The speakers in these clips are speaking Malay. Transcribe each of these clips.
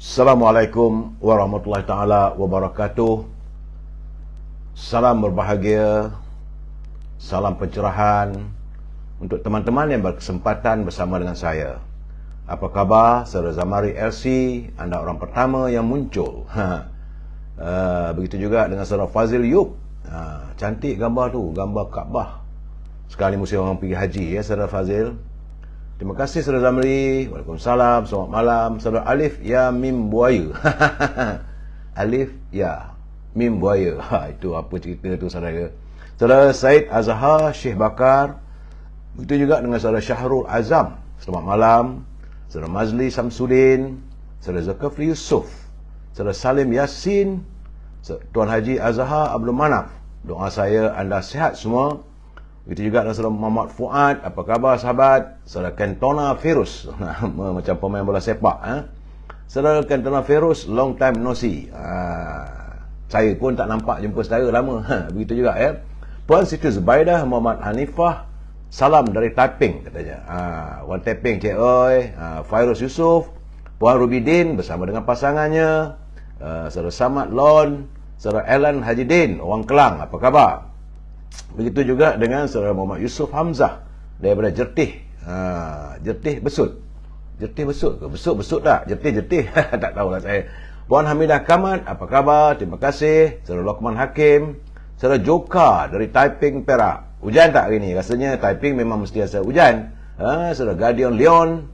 Assalamualaikum warahmatullahi taala wabarakatuh. Salam berbahagia, salam pencerahan untuk teman-teman yang berkesempatan bersama dengan saya. Apa khabar saudara Zamari LC? Anda orang pertama yang muncul. Begitu juga dengan saudara Fazil Yub. Cantik gambar tu, gambar Kaabah. Sekali musim orang pergi haji ya saudara Fazil. Terima kasih saudara Zamri. Waalaikumsalam. Selamat malam. Saudara Alif Ya Mim Buaya. Alif Ya Mim Buaya. Itu apa cerita tu saudara. Saudara Said Azhar Syekh Bakar. Begitu juga dengan saudara Syahrul Azam. Selamat malam. Saudara Mazli Samsudin. Saudara Zulkifli Yusuf. Saudara Salim Yasin. Tuan Haji Azhar Abdul Manaf. Doa saya anda sihat semua. Begitu juga dengan saudara Muhammad Fuad. Apa khabar sahabat? Saudara Cantona Ferus. Macam pemain bola sepak. Saudara Cantona Ferus, long time no see. Saya pun tak nampak jumpa saudara lama. Begitu juga ya. Puan Siti Zubaidah Muhammad Hanifah. Salam dari Taiping katanya. Wan Taiping Cik Oi. Fairuz Yusuf. Puan Rubidin bersama dengan pasangannya. Saudara Samad Lon. Saudara Alan Haji Din, orang Kelang. Apa khabar? Begitu juga dengan saudara Muhammad Yusuf Hamzah daripada Jertih. Jertih Besut. Jertih Besut ke? Besut tak? Jertih. Tak tahulah saya. Puan Hamidah Kamat, apa khabar? Terima kasih. Saudara Lokman Hakim. Saudara Joka dari Taiping, Perak. Hujan tak hari ni? Rasanya Taiping memang mesti ada hujan. Saudara Guardian Leon.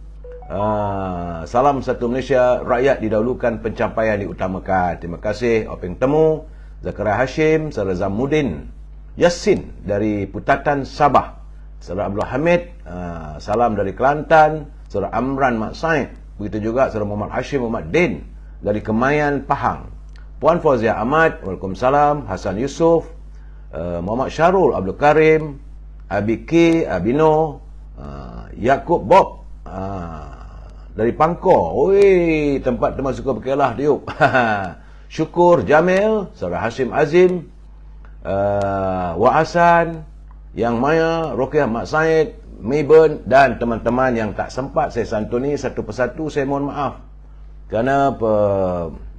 Salam satu Malaysia, rakyat didahulukan, pencapaian diutamakan. Terima kasih. Openg Temu. Zakaria Hashim. Saudara Zamuddin Yasin dari Putatan Sabah. Saudara Abdul Hamid, salam dari Kelantan. Saudara Amran Mak Said. Begitu juga saudara Muhammad Hashim Muhammad Din dari Kemayan, Pahang. Puan Fauzia Ahmad, Waalaikumsalam. Hasan Yusuf, Muhammad Syarul Abdul Karim, Abiki Abino, Yaakob Bob dari Pangkor. Oi, tempat teman suka berkelah diuk. Syukur Jamil, saudara Hashim Azim, Wa'asan, Yang Maya, Rokiah Mak Said, Mayburn dan teman-teman yang tak sempat saya santuni satu persatu, saya mohon maaf. Kerana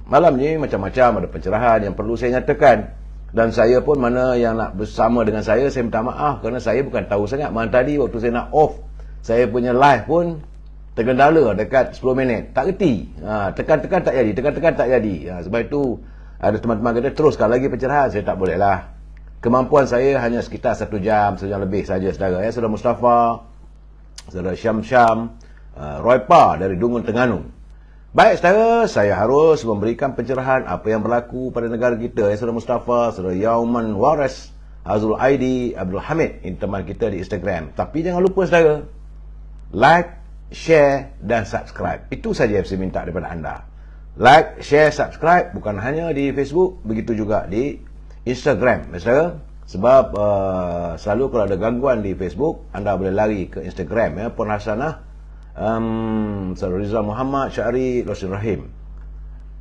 malam ni macam-macam ada pencerahan yang perlu saya nyatakan. Dan saya pun mana yang nak bersama dengan saya minta maaf kerana saya bukan tahu sangat. Mana tadi waktu saya nak off, saya punya live pun tergendala dekat 10 minit. Tak reti. Tekan-tekan tak jadi, tekan-tekan tak jadi. Sebab itu ada teman-teman kata teruskan lagi pencerahan. Saya tak boleh lah. Kemampuan saya hanya sekitar 1 jam, 1 jam lebih saja saudara. Ya, saudara Mustafa, saudara Syam, Roy Pa dari Dungun Terengganu. Baik saudara, saya harus memberikan pencerahan apa yang berlaku pada negara kita. Ya, saudara Mustafa, saudara Yauman Waris, Azul Aidi, Abdul Hamid, ini teman kita di Instagram. Tapi jangan lupa saudara, like, share dan subscribe. Itu saja yang saya minta daripada anda. Like, share, subscribe bukan hanya di Facebook, begitu juga di Instagram, saudara. Sebab selalu kalau ada gangguan di Facebook, anda boleh lari ke Instagram. Ya, Puan Hasanah, saudara Rizal Muhammad, Syari, Losin Rahim.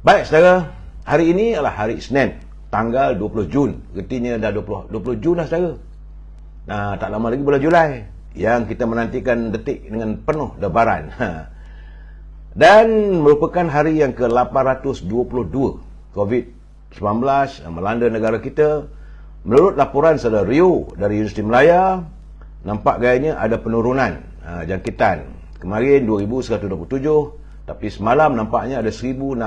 Baik saudara, hari ini adalah hari Isnin, tanggal 20 Jun. Artinya dah 20 Jun dah saudara. Tak lama lagi bulan Julai, yang kita menantikan detik dengan penuh debaran. Dan merupakan hari yang ke-822 COVID-19 melanda negara kita. Menurut laporan saudara Rio dari Universiti Melaya, nampak gayanya ada penurunan jangkitan. Kemarin 2,127, tapi semalam nampaknya ada 1,690.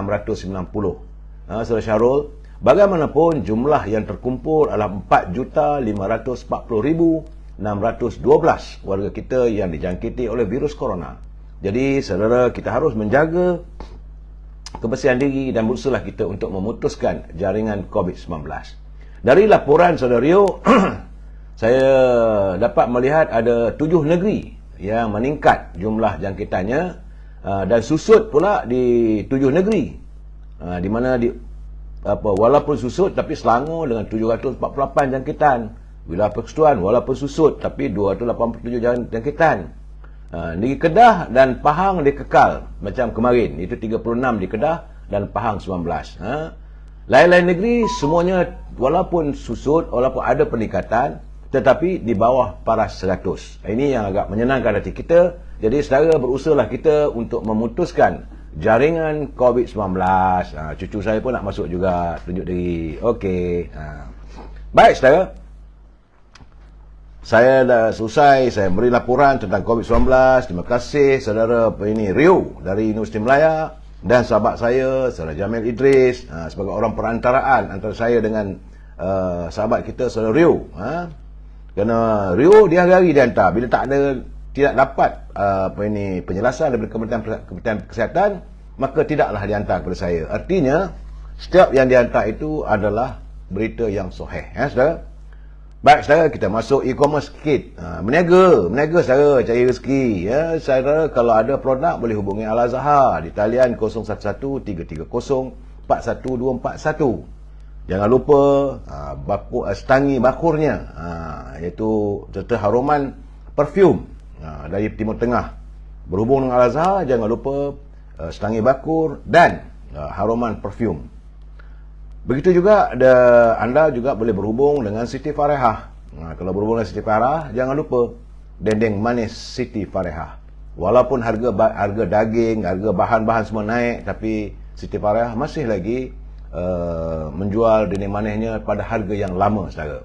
Saudara Syarul, bagaimanapun jumlah yang terkumpul adalah 4,540,612 warga kita yang dijangkiti oleh virus corona. Jadi saudara, kita harus menjaga kebersihan diri dan berusaha kita untuk memutuskan jaringan COVID-19. Dari laporan saudara Rio, saya dapat melihat ada 7 negeri yang meningkat jumlah jangkitannya, dan susut pula di 7 negeri. Di mana walaupun susut tapi Selangor dengan 748 jangkitan. Wilayah Persekutuan walaupun susut tapi 287 jangkitan. Negeri Kedah dan Pahang dikekal macam kemarin, itu 36 di Kedah dan Pahang 19. Lain-lain negeri semuanya walaupun susut, walaupun ada peningkatan, tetapi di bawah paras 100. Ini yang agak menyenangkan hati kita. Jadi saudara, berusahalah kita untuk memutuskan jaringan COVID-19. Cucu saya pun nak masuk juga, tunjuk diri. Okey. Baik, saudara. Saya dah selesai, saya beri laporan tentang COVID-19. Terima kasih saudara ini Rio dari Universiti Melaya dan sahabat saya, saudara Jamil Idris, sebagai orang perantaraan antara saya dengan sahabat kita, saudara Rio. Kerana Rio dia hari-hari dia hantar. Bila tidak dapat penjelasan daripada Kementerian Kesihatan, maka tidaklah dihantar kepada saya. Artinya, setiap yang dihantar itu adalah berita yang sahih. Saudara? Baik, saudara, kita masuk e-commerce sikit. Meniaga saudara, cari rezeki. Saudara, kalau ada produk boleh hubungi Al-Azhar di talian 011-330-41241. Jangan lupa setangi bakurnya, iaitu serta haruman parfum dari Timur Tengah. Berhubung dengan Al-Azhar, jangan lupa setangi bakur dan haruman parfum. Begitu juga anda juga boleh berhubung dengan Siti Farehah. Kalau berhubung dengan Siti Farehah, jangan lupa dendeng manis Siti Farehah. Walaupun harga daging, harga bahan-bahan semua naik, tapi Siti Farehah masih lagi menjual dendeng manisnya pada harga yang lama, saudara.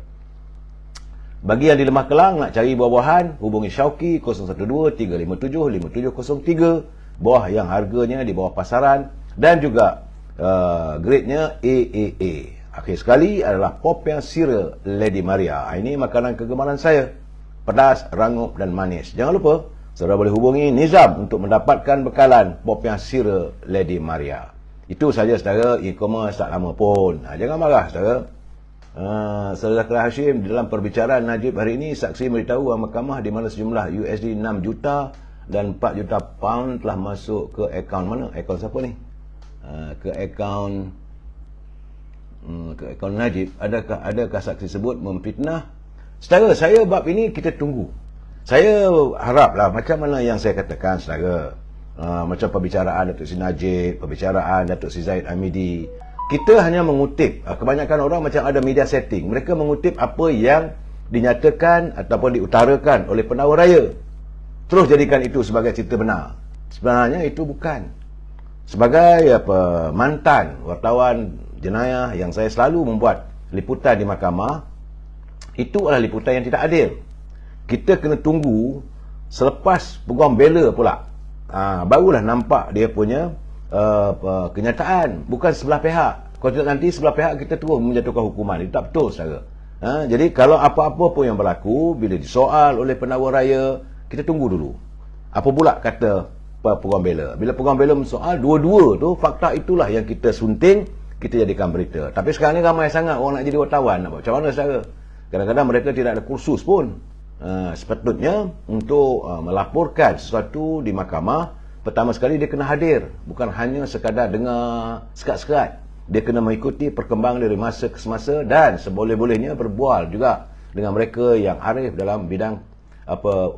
Bagi yang di Lemah Kelang nak cari buah-buahan, hubungi Syauqi 012-357-5703, buah yang harganya di bawah pasaran dan juga grade-nya AAA. Akhir sekali adalah Popiah Sirih Lady Maria. Ini makanan kegemaran saya, pedas, rangup dan manis. Jangan lupa saudara boleh hubungi Nizam untuk mendapatkan bekalan Popiah Sirih Lady Maria. Itu saja saudara, e-commerce tak lama pun. Jangan marah saudara. Saudara Zakaria Hashim, di dalam perbicaraan Najib hari ini, saksi memberitahu mahkamah di mana sejumlah USD 6 juta dan 4 juta pound telah masuk ke akaun mana? Akaun siapa ni? Ke akaun Najib. Adakah saksi sebut memfitnah? Saudara, saya bab ini kita tunggu. Saya haraplah macam mana yang saya katakan saudara, macam perbicaraan Datuk Seri Najib, perbicaraan Datuk Seri Zahid Hamidi, kita hanya mengutip. Kebanyakan orang macam ada media setting, mereka mengutip apa yang dinyatakan ataupun diutarakan oleh penawar raya, terus jadikan itu sebagai cerita benar. Sebenarnya itu bukan. Sebagai mantan wartawan jenayah yang saya selalu membuat liputan di mahkamah, itu adalah liputan yang tidak adil. Kita kena tunggu selepas peguam bela pula, barulah nampak dia punya kenyataan, bukan sebelah pihak. Kalau tidak nanti sebelah pihak kita terus menjatuhkan hukuman. Itu tak betul saudara. Jadi kalau apa-apa pun yang berlaku, bila disoal oleh penawar raya, kita tunggu dulu apa pula kata peguam bela. Bila peguam bela mensoal, dua-dua tu fakta itulah yang kita sunting, kita jadikan berita. Tapi sekarang ni ramai sangat orang nak jadi wartawan. Nak buat macam mana saudara? Kadang-kadang mereka tidak ada kursus pun. Sepatutnya untuk melaporkan sesuatu di mahkamah, pertama sekali dia kena hadir, bukan hanya sekadar dengar sekat-sekat. Dia kena mengikuti perkembangan dari masa ke semasa dan seboleh-bolehnya berbual juga dengan mereka yang arif dalam bidang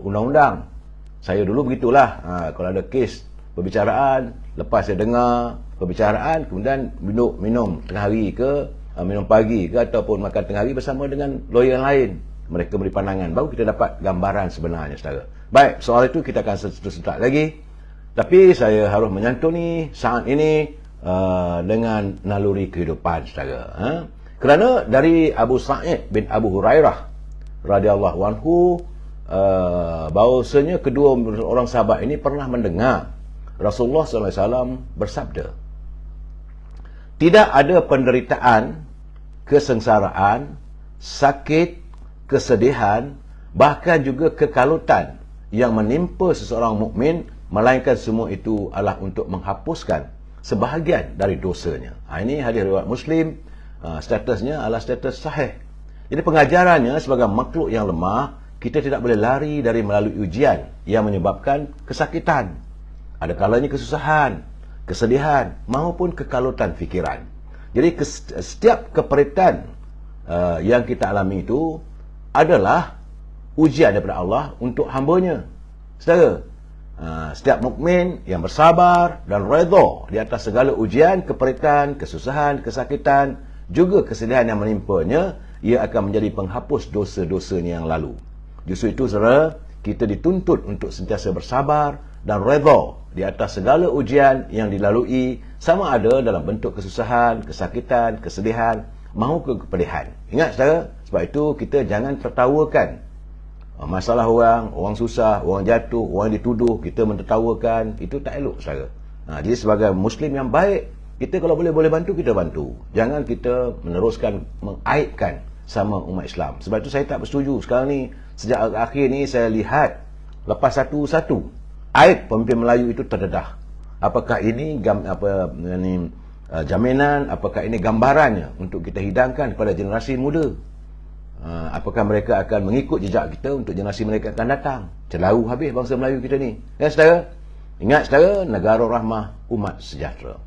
undang-undang. Saya dulu begitulah. Kalau ada kes perbicaraan, lepas saya dengar perbicaraan, kemudian minum tengah hari ke, minum pagi ke, ataupun makan tengah hari bersama dengan lawyer yang lain. Mereka beri pandangan, baru kita dapat gambaran sebenarnya saudara. Baik, soal itu kita akan seterusnya lagi. Tapi saya harus menyantuni saat ini dengan naluri kehidupan saudara. Kerana dari Abu Sa'id bin Abu Hurairah radhiyallahu anhu, bahawasanya kedua orang sahabat ini pernah mendengar Rasulullah SAW bersabda, tidak ada penderitaan, kesengsaraan, sakit, kesedihan, bahkan juga kekalutan yang menimpa seseorang mukmin, melainkan semua itu adalah untuk menghapuskan sebahagian dari dosanya. Ini hadis riwayat Muslim, statusnya adalah status sahih. Jadi pengajarannya sebagai makhluk yang lemah, kita tidak boleh lari dari melalui ujian yang menyebabkan kesakitan. Ada kalanya kesusahan, kesedihan maupun kekalutan fikiran. Jadi setiap keperitan yang kita alami itu adalah ujian daripada Allah untuk hamba-Nya. Saudara, setiap mukmin yang bersabar dan redha di atas segala ujian, keperitan, kesusahan, kesakitan, juga kesedihan yang menimpanya, ia akan menjadi penghapus dosa-dosanya yang lalu. Justru itu saudara, kita dituntut untuk sentiasa bersabar dan redha di atas segala ujian yang dilalui, sama ada dalam bentuk kesusahan, kesakitan, kesedihan, mahu kepedihan. Ingat saudara, sebab itu kita jangan tertawakan masalah orang susah, orang jatuh, orang dituduh, kita mentertawakan, itu tak elok saudara. Jadi sebagai Muslim yang baik, kita kalau boleh bantu, kita bantu. Jangan kita meneruskan mengaibkan sama umat Islam. Sebab itu saya tak bersetuju. Sekarang ni, sejak akhir ni saya lihat lepas satu-satu aib pemimpin Melayu itu terdedah. Apakah ini jaminan, apakah ini gambarannya untuk kita hidangkan kepada generasi muda? Apakah mereka akan mengikut jejak kita untuk generasi mereka akan datang? Celau habis bangsa Melayu kita ni. Ya saudara? Ingat saudara, negara rahmah, umat sejahtera.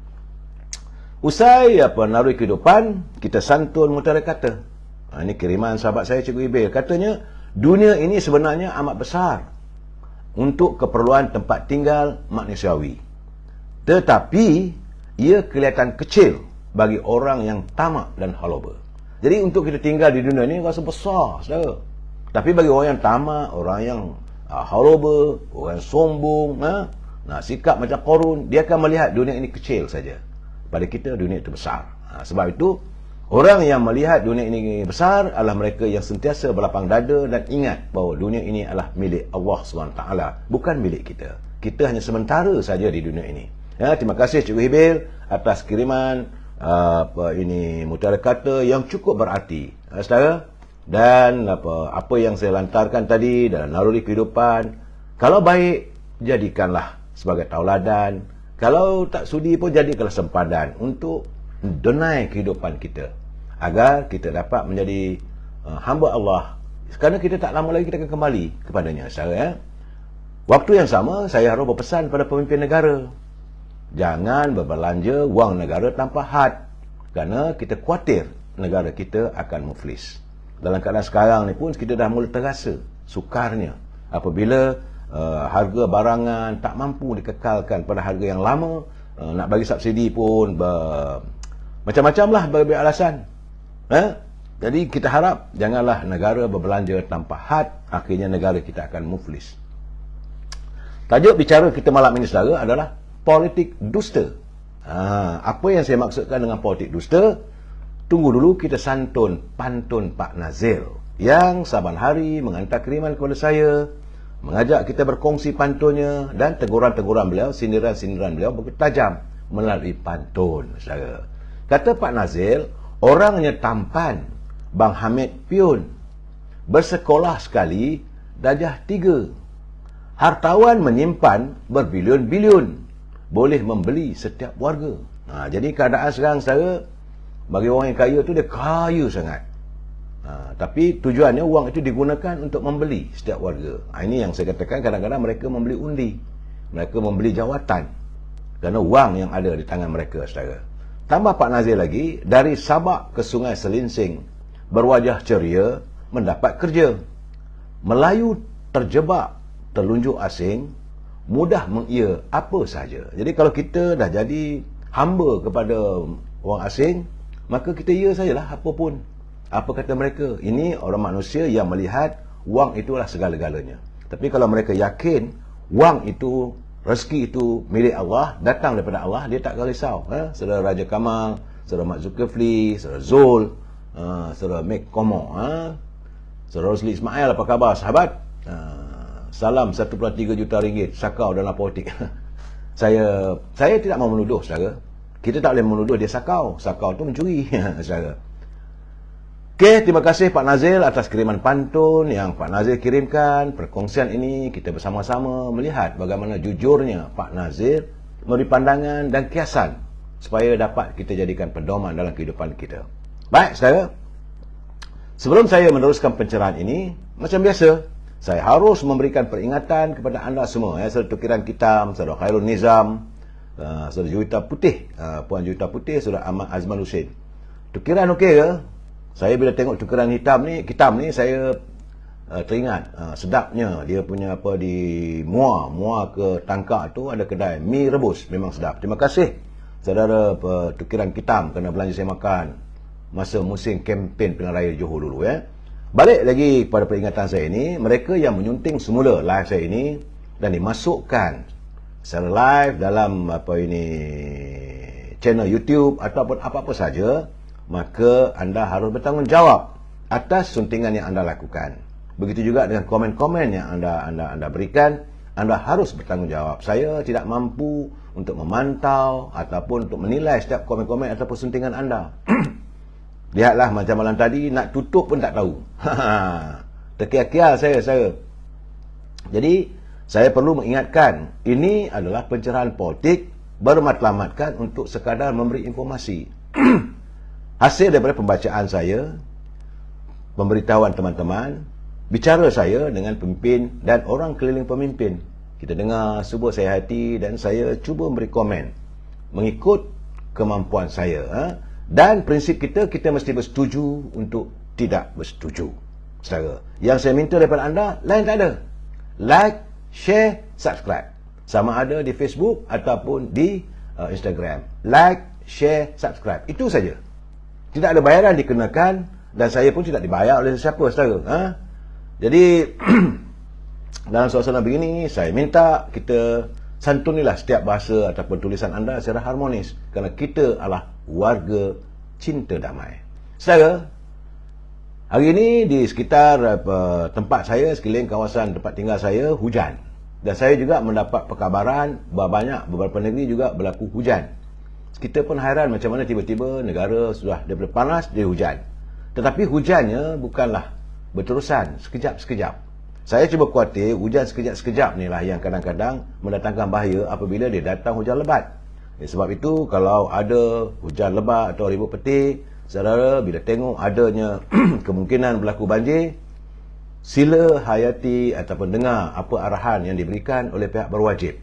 Usai narui kehidupan, kita santun mutara kata. Ini kiriman sahabat saya, Cikgu Ibil. Katanya, dunia ini sebenarnya amat besar untuk keperluan tempat tinggal manusiawi. Tetapi, ia kelihatan kecil bagi orang yang tamak dan haloba. Jadi, untuk kita tinggal di dunia ini rasa besar, saudara. Tapi bagi orang yang tamak, orang yang haloba, orang yang sombong, sikap macam Qarun, dia akan melihat dunia ini kecil saja. Pada kita, dunia itu besar. Sebab itu, orang yang melihat dunia ini besar adalah mereka yang sentiasa berlapang dada dan ingat bahawa dunia ini adalah milik Allah SWT, bukan milik kita. Kita hanya sementara saja di dunia ini. Terima kasih Cikgu Hibil atas kiriman mutiara kata yang cukup berarti, saudara. Dan apa yang saya lantarkan tadi dalam naluri kehidupan, kalau baik, jadikanlah sebagai tauladan. Kalau tak sudi pun jadikanlah sempadan untuk denai kehidupan kita, agar kita dapat menjadi hamba Allah. Kerana kita tak lama lagi kita akan kembali kepadanya, saudara. Waktu yang sama, saya harus berpesan pada pemimpin negara, jangan berbelanja wang negara tanpa had, kerana kita khawatir negara kita akan muflis. Dalam keadaan sekarang ni pun kita dah mula terasa sukarnya apabila harga barangan tak mampu dikekalkan pada harga yang lama. Nak bagi subsidi pun macam-macam lah berbagai alasan. Jadi kita harap janganlah negara berbelanja tanpa had, akhirnya negara kita akan muflis. Tajuk bicara kita malam ini, saudara, adalah politik dusta. Apa yang saya maksudkan dengan politik dusta? Tunggu dulu kita santun pantun Pak Nazil yang saban hari menghantar kiriman kepada saya, mengajak kita berkongsi pantunnya, dan teguran-teguran beliau, sindiran-sindiran beliau begitu tajam melalui pantun, saudara. Kata Pak Nazil, orangnya tampan, Bang Hamid piun, bersekolah sekali, darjah 3, hartawan menyimpan berbilion-bilion, boleh membeli setiap warga. Jadi keadaan sekarang, saudara, bagi orang yang kaya tu dia kaya sangat. Tapi tujuannya wang itu digunakan untuk membeli setiap warga. Ini yang saya katakan, kadang-kadang mereka membeli undi, mereka membeli jawatan kerana wang yang ada di tangan mereka, saudara. Tambah Pak Nazir lagi, dari Sabak ke Sungai Selinsing, berwajah ceria, mendapat kerja. Melayu terjebak, terlunjuk asing, mudah mengia apa saja. Jadi kalau kita dah jadi hamba kepada orang asing, maka kita ia sajalah apapun. Apa kata mereka? Ini orang manusia yang melihat wang itulah segala-galanya. Tapi kalau mereka yakin wang itu, rezeki itu milik Allah, datang daripada Allah, dia tak akan risau. Saudara Raja Kamal, saudara Mak Zulkifli, saudara Zul, saudara Mek Komo, saudara Rosli Ismail, apa khabar sahabat? Salam 1.3 juta ringgit sakau dalam politik. Saya tidak mahu menuduh, saudara. Kita tak boleh menuduh dia sakau. Sakau tu mencuri, saudara. Okey, terima kasih Pak Nazil atas kiriman pantun yang Pak Nazil kirimkan. Perkongsian ini kita bersama-sama melihat bagaimana jujurnya Pak Nazil memberi pandangan dan kiasan supaya dapat kita jadikan pedoman dalam kehidupan kita. Baik, saudara. Sebelum saya meneruskan pencerahan ini, macam biasa, saya harus memberikan peringatan kepada anda semua. Saudara Tukiran Kitam, saudara Khairul Nizam, saudara Juwita Putih, Puan Juwita Putih, saudara Ahmad Azman Hussein. Tukiran okey ke? Saya bila tengok tukiran kitam ni saya teringat sedapnya dia punya apa di Muar ke Tangkak tu ada kedai mi rebus, memang sedap. Terima kasih saudara tukiran kitam kerana belanja saya makan masa musim kempen pilihan raya Johor dulu ya. Balik lagi kepada peringatan saya ini, mereka yang menyunting semula live saya ini dan dimasukkan secara live dalam channel YouTube ataupun apa-apa saja, maka anda harus bertanggungjawab atas suntingan yang anda lakukan. Begitu juga dengan komen-komen yang anda berikan, anda harus bertanggungjawab. Saya tidak mampu untuk memantau ataupun untuk menilai setiap komen-komen ataupun suntingan anda. Lihatlah macam malam tadi, nak tutup pun tak tahu. Terkial-kial saya. Jadi, saya perlu mengingatkan, ini adalah pencerahan politik bermatlamatkan untuk sekadar memberi informasi. Hasil daripada pembacaan saya, pemberitahuan teman-teman, bicara saya dengan pemimpin dan orang keliling pemimpin. Kita dengar sebuah saya hati dan saya cuba memberi komen mengikut kemampuan saya. Dan prinsip kita mesti bersetuju untuk tidak bersetuju. Saudara, yang saya minta daripada anda, lain tak ada. Like, share, subscribe. Sama ada di Facebook ataupun di Instagram. Like, share, subscribe. Itu saja. Tidak ada bayaran dikenakan dan saya pun tidak dibayar oleh siapa, saudara. Jadi, dalam suasana begini, saya minta kita santunilah setiap bahasa ataupun tulisan anda secara harmonis. Kerana kita adalah warga cinta damai. Saudara, hari ini di sekitar tempat saya, sekeliling kawasan tempat tinggal saya, hujan. Dan saya juga mendapat perkabaran bahawa beberapa negeri juga berlaku hujan. Kita pun hairan macam mana tiba-tiba negara sudah daripada panas, dia hujan. Tetapi hujannya bukanlah berterusan, sekejap-sekejap. Saya cuba khawatir hujan sekejap-sekejap ni lah yang kadang-kadang mendatangkan bahaya apabila dia datang hujan lebat. Sebab itu kalau ada hujan lebat atau ribut petir, saudara bila tengok adanya kemungkinan berlaku banjir, sila hayati ataupun dengar apa arahan yang diberikan oleh pihak berwajib.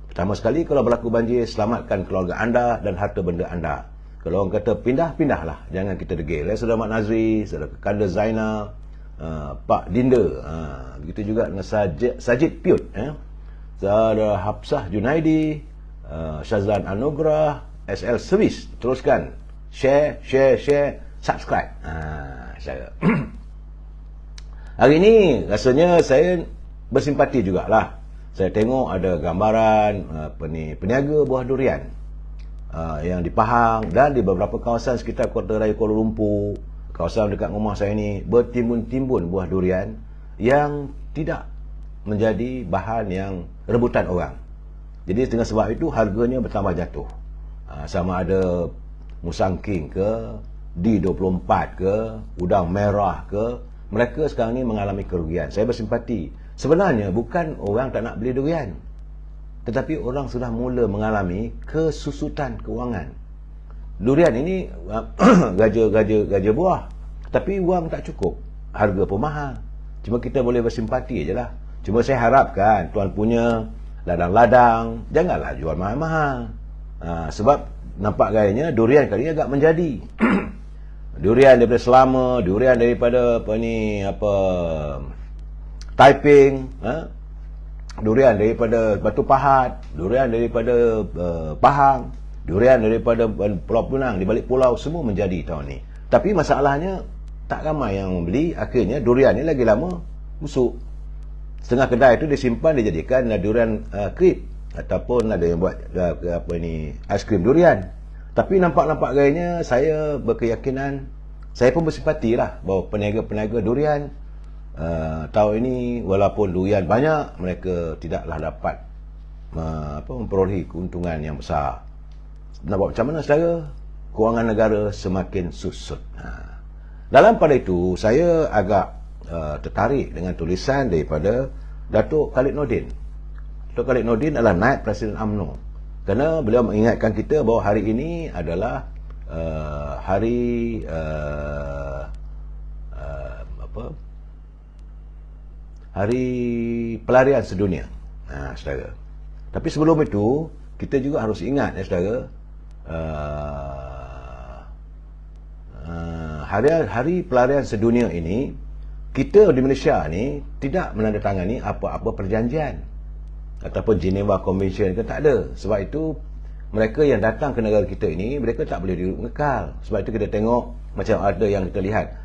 Pertama sekali, kalau berlaku banjir, selamatkan keluarga anda dan harta benda anda. Kalau orang kata pindah-pindahlah, jangan kita degil. Saudara Mat Nazri, saudara Kekanda Zainal, Pak Dinda, begitu juga dengan Sajid Piut, saudara Hafsah Junaidi, Syazlan Anugrah, SL Service. Teruskan share, subscribe. Saya hari ini rasanya saya bersimpati jugalah. Saya tengok ada gambaran peniaga buah durian yang di Pahang dan di beberapa kawasan sekitar Kota Raya Kuala Lumpur, kawasan dekat rumah saya ini, bertimbun-timbun buah durian yang tidak menjadi bahan yang rebutan orang. Jadi dengan sebab itu harganya bertambah jatuh. Sama ada Musang King ke, D24 ke, udang merah ke, mereka sekarang ni mengalami kerugian. Saya bersimpati. Sebenarnya bukan orang tak nak beli durian, tetapi orang sudah mula mengalami kesusutan kewangan. Durian ini gaja buah, tapi wang tak cukup, harga pun mahal. Cuma kita boleh bersimpati je lah. Cuma saya harapkan tuan punya ladang-ladang janganlah jual mahal-mahal. Sebab nampak gayanya durian kali ini agak menjadi. Durian daripada Selama, durian daripada Taiping, durian daripada Batu Pahat, durian daripada Pahang, durian daripada Pulau Pinang, di balik pulau, semua menjadi tahun ni. Tapi masalahnya tak ramai yang membeli. Akhirnya durian ni lagi lama busuk. Setengah kedai itu disimpan, dijadikan durian krip, ataupun ada yang buat aiskrim durian. Tapi nampak-nampak gayanya, saya berkeyakinan, saya pun bersimpati lah bahawa peniaga-peniaga durian tahun ini walaupun durian banyak, mereka tidaklah dapat memperolehi keuntungan yang besar. Nak buat macam mana saudara? Kewangan negara semakin susut. Dalam pada itu, saya agak tertarik dengan tulisan daripada Datuk Khalid Nordin. Datuk Khalid Nordin adalah naib Presiden UMNO. Kerana beliau mengingatkan kita bahawa hari ini adalah hari hari pelarian sedunia, saudara. Tapi sebelum itu, kita juga harus ingat, saudara, hari pelarian sedunia ini, kita di Malaysia ni tidak menandatangani apa-apa perjanjian ataupun Geneva Convention, kita tak ada. Sebab itu mereka yang datang ke negara kita ini, mereka tak boleh duduk ngekal. Sebab itu kita tengok macam ada yang kita lihat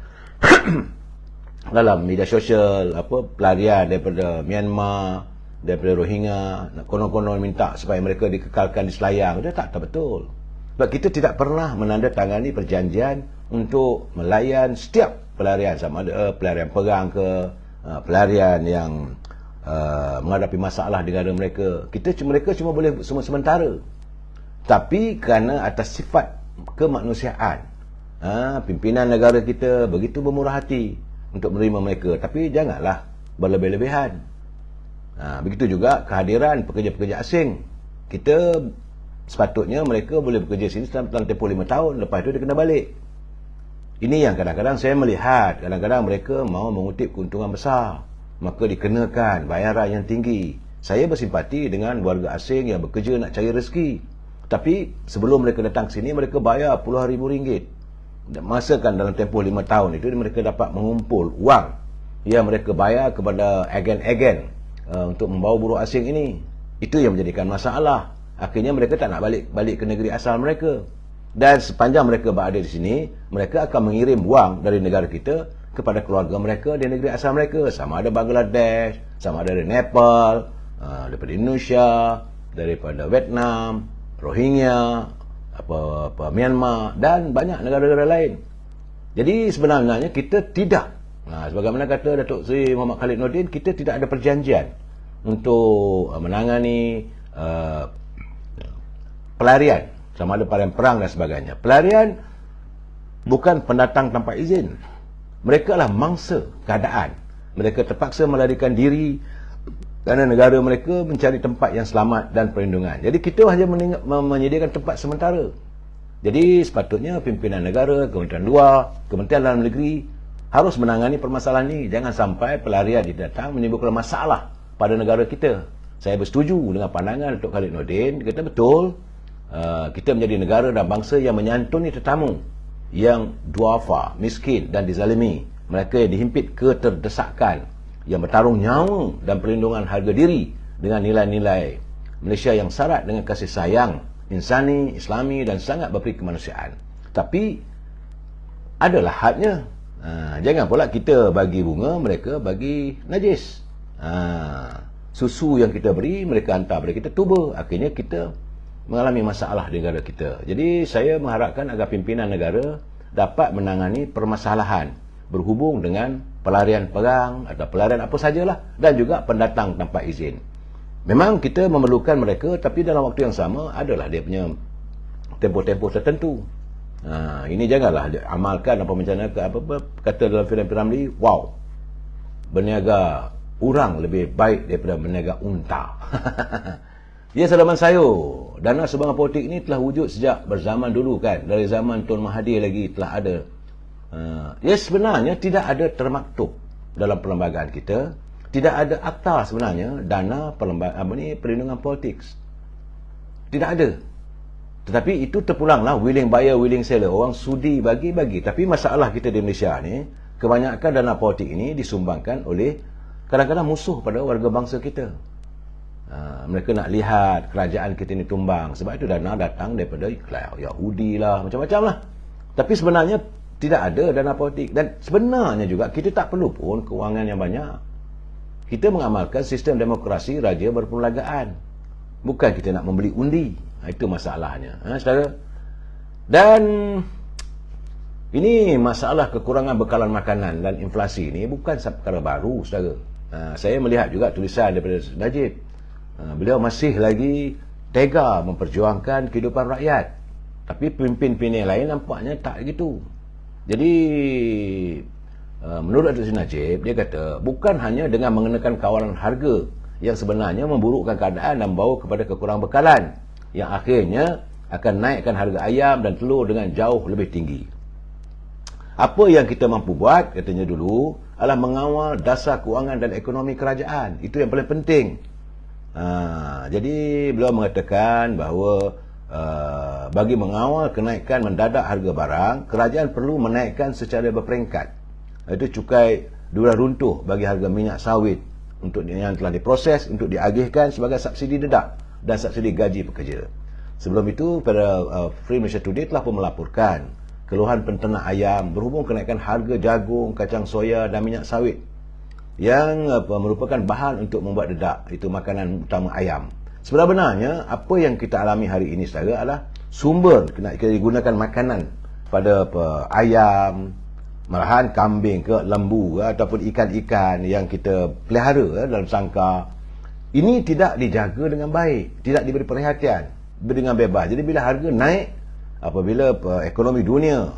dalam media sosial pelarian daripada Myanmar, daripada Rohingya, nak konon-konon minta supaya mereka dikekalkan di Selayang. Itu tak betul. Sebab kita tidak pernah menandatangani perjanjian untuk melayan setiap pelarian, sama ada pelarian perang ke pelarian yang menghadapi masalah di negara mereka. Mereka cuma boleh sementara. Tapi kerana atas sifat kemanusiaan, pimpinan negara kita begitu bermurah hati untuk menerima mereka. Tapi janganlah berlebih-lebihan. Begitu juga kehadiran pekerja-pekerja asing. Kita sepatutnya mereka boleh bekerja sini dalam tempoh 5 tahun. Lepas itu dia kena balik. Ini yang kadang-kadang saya melihat. Kadang-kadang mereka mahu mengutip keuntungan besar, maka dikenakan bayaran yang tinggi. Saya bersimpati dengan warga asing yang bekerja nak cari rezeki. Tapi sebelum mereka datang ke sini, mereka bayar puluhan ribu ringgit. Masa kan dalam tempoh 5 tahun itu, mereka dapat mengumpul wang yang mereka bayar kepada agen-agen untuk membawa buruh asing ini. Itu yang menjadikan masalah. Akhirnya mereka tak nak balik ke negeri asal mereka. Dan sepanjang mereka berada di sini, mereka akan mengirim wang dari negara kita kepada keluarga mereka di negeri asal mereka. Sama ada Bangladesh, sama ada dari Nepal, daripada Indonesia, daripada Vietnam, Rohingya, Myanmar dan banyak negara-negara lain. Jadi sebenarnya kita tidak, sebagaimana kata Datuk Seri Muhammad Khalid Nordin, kita tidak ada perjanjian untuk menangani pelarian, sama ada pelarian perang dan sebagainya. Pelarian bukan pendatang tanpa izin. Mereka lah mangsa keadaan. Mereka terpaksa melarikan diri kerana negara mereka mencari tempat yang selamat dan perlindungan. Jadi kita hanya menyediakan tempat sementara. Jadi sepatutnya pimpinan negara, Kementerian Luar, Kementerian Dalam Negeri harus menangani permasalahan ini. Jangan sampai pelarian datang menimbulkan masalah pada negara kita. Saya bersetuju dengan pandangan Datuk Khalid Nordin. Kita betul, kita menjadi negara dan bangsa yang menyantuni tetamu yang duafa, miskin dan dizalimi. Mereka yang dihimpit keterdesakan, yang bertarung nyawa dan perlindungan harga diri dengan nilai-nilai Malaysia yang syarat dengan kasih sayang, insani, islami dan sangat berperi kemanusiaan. Tapi adalah hadnya. Jangan pula kita bagi bunga, mereka bagi najis. Susu yang kita beri, mereka hantar pada kita tuba. Akhirnya kita mengalami masalah di negara kita. Jadi saya mengharapkan agar pimpinan negara dapat menangani permasalahan berhubung dengan pelarian perang atau pelarian apa sajalah, dan juga pendatang tanpa izin. Memang kita memerlukan mereka, tapi dalam waktu yang sama adalah dia punya tempoh-tempoh tertentu. Ini janganlah amalkan apa macam mana kata dalam filem Piramli, wow, berniaga orang lebih baik daripada berniaga unta. Ya, sedaman sayur. Dana sumbangan politik ini telah wujud sejak berzaman dulu kan. Dari zaman Tun Mahathir lagi telah ada. Ya, sebenarnya tidak ada termaktub dalam perlembagaan kita. Tidak ada akta sebenarnya dana perlindungan politik. Tidak ada. Tetapi itu terpulanglah willing buyer, willing seller. Orang sudi bagi-bagi. Tapi masalah kita di Malaysia ni, kebanyakan dana politik ini disumbangkan oleh kadang-kadang musuh pada warga bangsa kita. Mereka nak lihat kerajaan kita ni tumbang. Sebab itu dana datang daripada Yahudi lah, macam-macam lah. Tapi sebenarnya tidak ada dana politik. Dan sebenarnya juga kita tak perlu pun kewangan yang banyak. Kita mengamalkan sistem demokrasi raja berperlembagaan. Bukan kita nak membeli undi. Itu masalahnya, saudara. Dan ini masalah kekurangan bekalan makanan dan inflasi ini bukan perkara baru, saudara. Saya melihat juga tulisan daripada Najib. Beliau masih lagi tega memperjuangkan kehidupan rakyat. Tapi pemimpin-pemimpin lain nampaknya tak begitu. Jadi menurut Datuk Seri Najib, dia kata bukan hanya dengan mengenakan kawalan harga yang sebenarnya memburukkan keadaan dan membawa kepada kekurangan bekalan, yang akhirnya akan naikkan harga ayam dan telur dengan jauh lebih tinggi. Apa yang kita mampu buat, katanya dulu, adalah mengawal dasar kewangan dan ekonomi kerajaan. Itu yang paling penting. Jadi beliau mengatakan bahawa bagi mengawal kenaikan mendadak harga barang, kerajaan perlu menaikkan secara berperingkat. Itu cukai durah runtuh bagi harga minyak sawit untuk yang telah diproses untuk diagihkan sebagai subsidi dedak dan subsidi gaji pekerja. Sebelum itu, pada Free Malaysia Today telah pun melaporkan keluhan penternak ayam berhubung kenaikan harga jagung, kacang soya dan minyak sawit yang merupakan bahan untuk membuat dedak. Itu makanan utama ayam. Sebenarnya apa yang kita alami hari ini saudara adalah sumber kita digunakan makanan pada ayam, malahan kambing ke lembu ataupun ikan-ikan yang kita pelihara dalam sangkar. Ini tidak dijaga dengan baik, tidak diberi perhatian dengan bebas. Jadi bila harga naik, apabila ekonomi dunia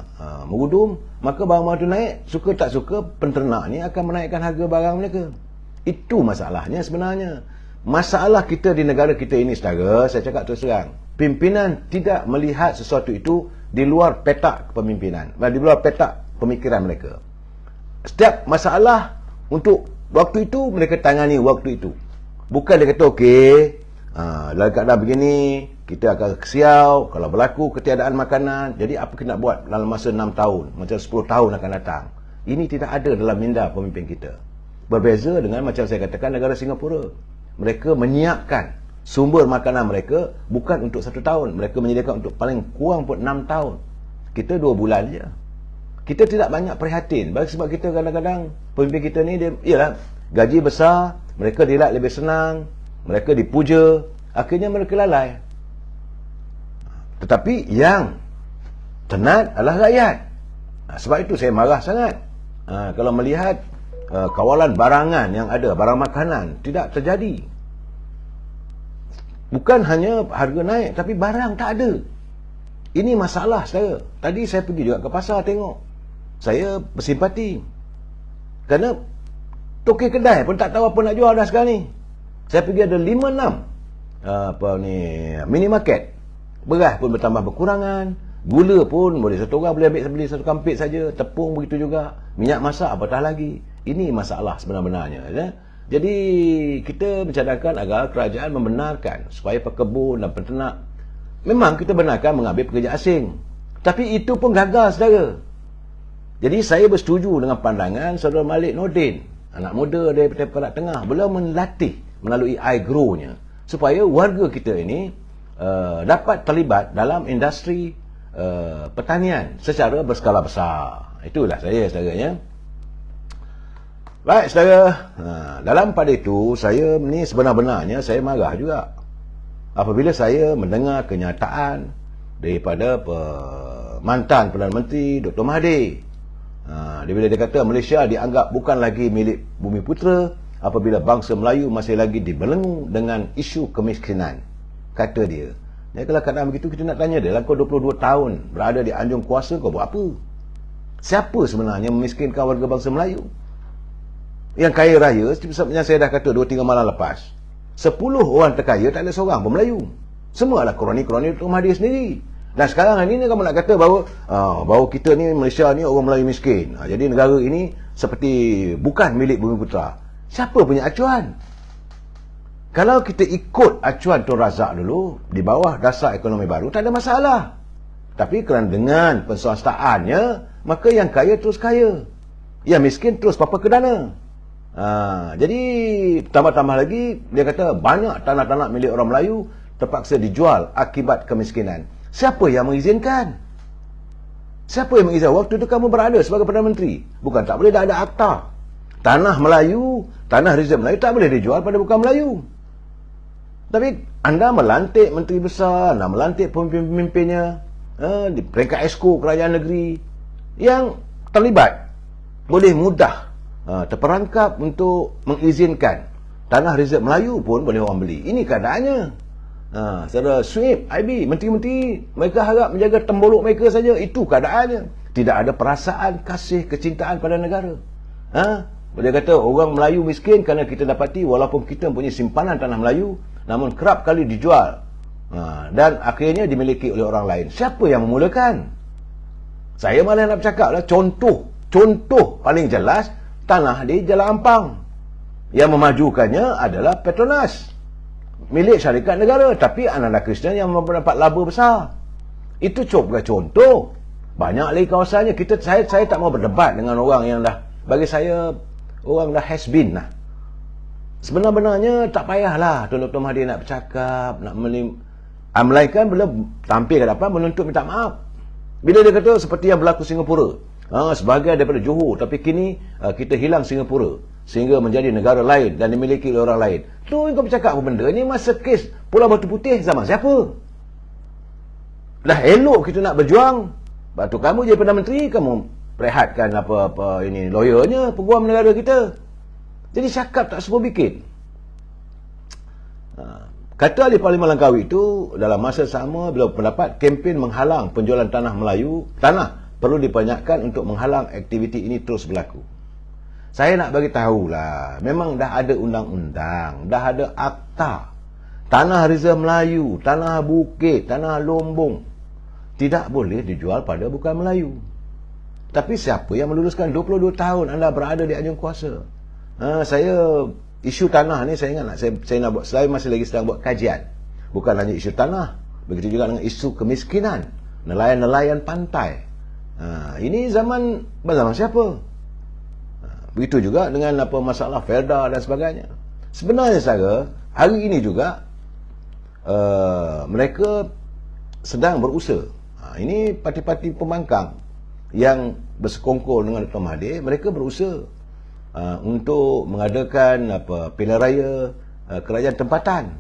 mengudum, maka barang-barang itu naik, suka tak suka penternak ni akan menaikkan harga barang mereka. Itu masalahnya sebenarnya. Masalah kita di negara kita ini saudara, saya cakap terus terang, pimpinan tidak melihat sesuatu itu di luar petak kepemimpinan, di luar petak pemikiran mereka. Setiap masalah untuk waktu itu mereka tangani waktu itu. Bukan dia kata okey, dalam keadaan begini kita akan kesiau kalau berlaku ketiadaan makanan. Jadi apa kita nak buat dalam masa 6 tahun, macam 10 tahun akan datang. Ini tidak ada dalam minda pemimpin kita. Berbeza dengan macam saya katakan negara Singapura. Mereka menyiapkan sumber makanan mereka bukan untuk 1 tahun. Mereka menyediakan untuk paling kurang pun 6 tahun. Kita 2 bulan je. Kita tidak banyak prihatin. Sebab kita kadang-kadang pemimpin kita ni dia, ialah gaji besar, mereka dilihat lebih senang, mereka dipuja, akhirnya mereka lalai. Tetapi yang tenat adalah rakyat. Sebab itu saya marah sangat kalau melihat kawalan barangan yang ada, barang makanan tidak terjadi. Bukan hanya harga naik, tapi barang tak ada. Ini masalah saya. Tadi saya pergi juga ke pasar tengok. Saya bersimpati. Kerana toki kedai pun tak tahu apa nak jual dah sekarang ni. Saya pergi ada 5-6 minimarket. Beras pun bertambah berkurangan. Gula pun boleh satu orang boleh beli satu kampit saja. Tepung begitu juga. Minyak masak apatah lagi. Ini masalah sebenarnya. Jadi kita mencadangkan agar kerajaan membenarkan supaya pekebun dan peternak, memang kita benarkan mengambil pekerja asing. Tapi itu pun gagal saudara. Jadi saya bersetuju dengan pandangan Saudara Malik Nordin, anak muda daripada Perak Tengah, beliau melatih melalui iGrow-nya supaya warga kita ini dapat terlibat dalam industri pertanian secara berskala besar. Itulah saya saudaranya. Baik saudara, dalam pada itu saya ni sebenar-benarnya saya marah juga apabila saya mendengar kenyataan daripada mantan Perdana Menteri Dr. Mahathir. Bila dia kata Malaysia dianggap bukan lagi milik Bumi Putera apabila bangsa Melayu masih lagi dibelenggu dengan isu kemiskinan. Kata dia. Ya, kalau keadaan begitu kita nak tanya dia, kau 22 tahun berada di anjung kuasa, kau buat apa? Siapa sebenarnya memiskinkan warga bangsa Melayu? Yang kaya raya, yang saya dah kata 2-3 malam lepas, 10 orang terkaya tak ada seorang pun Melayu. Semua adalah kroni-kroni Dr. Mahathir sendiri. Dan sekarang ini kamu nak kata bahawa kita ni Malaysia ni orang Melayu miskin. Jadi negara ini seperti bukan milik Bumi Putera. Siapa punya acuan? Kalau kita ikut acuan Tun Razak dulu di bawah dasar ekonomi baru tak ada masalah. Tapi kerana dengan penswastaannya, maka yang kaya terus kaya, yang miskin terus papa ke dana. Jadi tambah-tambah lagi dia kata banyak tanah-tanah milik orang Melayu terpaksa dijual akibat kemiskinan. Siapa yang mengizinkan? Siapa yang mengizinkan? Waktu itu kamu berada sebagai Perdana Menteri. Bukan tak boleh, dah ada akta. Tanah Melayu, tanah rezerv Melayu tak boleh dijual pada bukan Melayu. Tapi anda melantik menteri besar, anda melantik pemimpin-pemimpinnya di peringkat esko kerajaan negeri yang terlibat, boleh mudah terperangkap untuk mengizinkan tanah rezerv Melayu pun boleh orang beli. Ini keadaannya. Saudara Sweep, IB, menteri-menteri, mereka harap menjaga tembolok mereka saja. Itu keadaannya. Tidak ada perasaan kasih kecintaan pada negara. Boleh kata orang Melayu miskin kerana kita dapati walaupun kita mempunyai simpanan tanah Melayu, namun kerap kali dijual dan akhirnya dimiliki oleh orang lain. Siapa yang memulakan? Saya malah nak bercakap lah, contoh paling jelas tanah di Jalan Ampang. Yang memajukannya adalah Petronas, milik syarikat negara, tapi Ananda Krishnan yang mendapat laba besar. Itu cukup contoh. Banyak lagi kawasannya. Saya tak mau berdebat dengan orang yang dah, bagi saya orang dah has been lah. Sebenar-benarnya tak payahlah Dr. Mahathir nak bercakap, nak melainkan bila tampil ke depan menuntut minta maaf. Bila dia kata seperti yang berlaku Singapura, sebahagian daripada Johor, tapi kini kita hilang Singapura sehingga menjadi negara lain dan dimiliki oleh orang lain. Tu kau bercakap apa benda? Ini masa kes Pulau Batu Putih zaman siapa? Dah elok kita nak berjuang. Batu kamu jadi Perdana Menteri, kamu rehatkan apa ini lawyernya, peguam negara kita. Jadi cakap tak semua bikin. Kata ahli Parlimen Langkawi itu dalam masa sama beliau pendapat kempen menghalang penjualan tanah Melayu, tanah perlu dibanyakkan untuk menghalang aktiviti ini terus berlaku. Saya nak bagi tahulah, memang dah ada undang-undang, dah ada akta. Tanah Reserve Melayu, tanah bukit, tanah lombong tidak boleh dijual pada bukan Melayu. Tapi siapa yang meluluskan 22 tahun anda berada di anjung kuasa? Saya isu tanah ni saya ingat saya masih lagi sedang buat kajian. Bukan hanya isu tanah, begitu juga dengan isu kemiskinan, nelayan-nelayan pantai. Ini zaman siapa? Begitu juga dengan masalah Felda dan sebagainya. Sebenarnya saya hari ini juga mereka sedang berusaha. Ini parti-parti pembangkang yang bersekongkol dengan Dr. Mahathir, mereka berusaha untuk mengadakan pilihan raya kerajaan tempatan.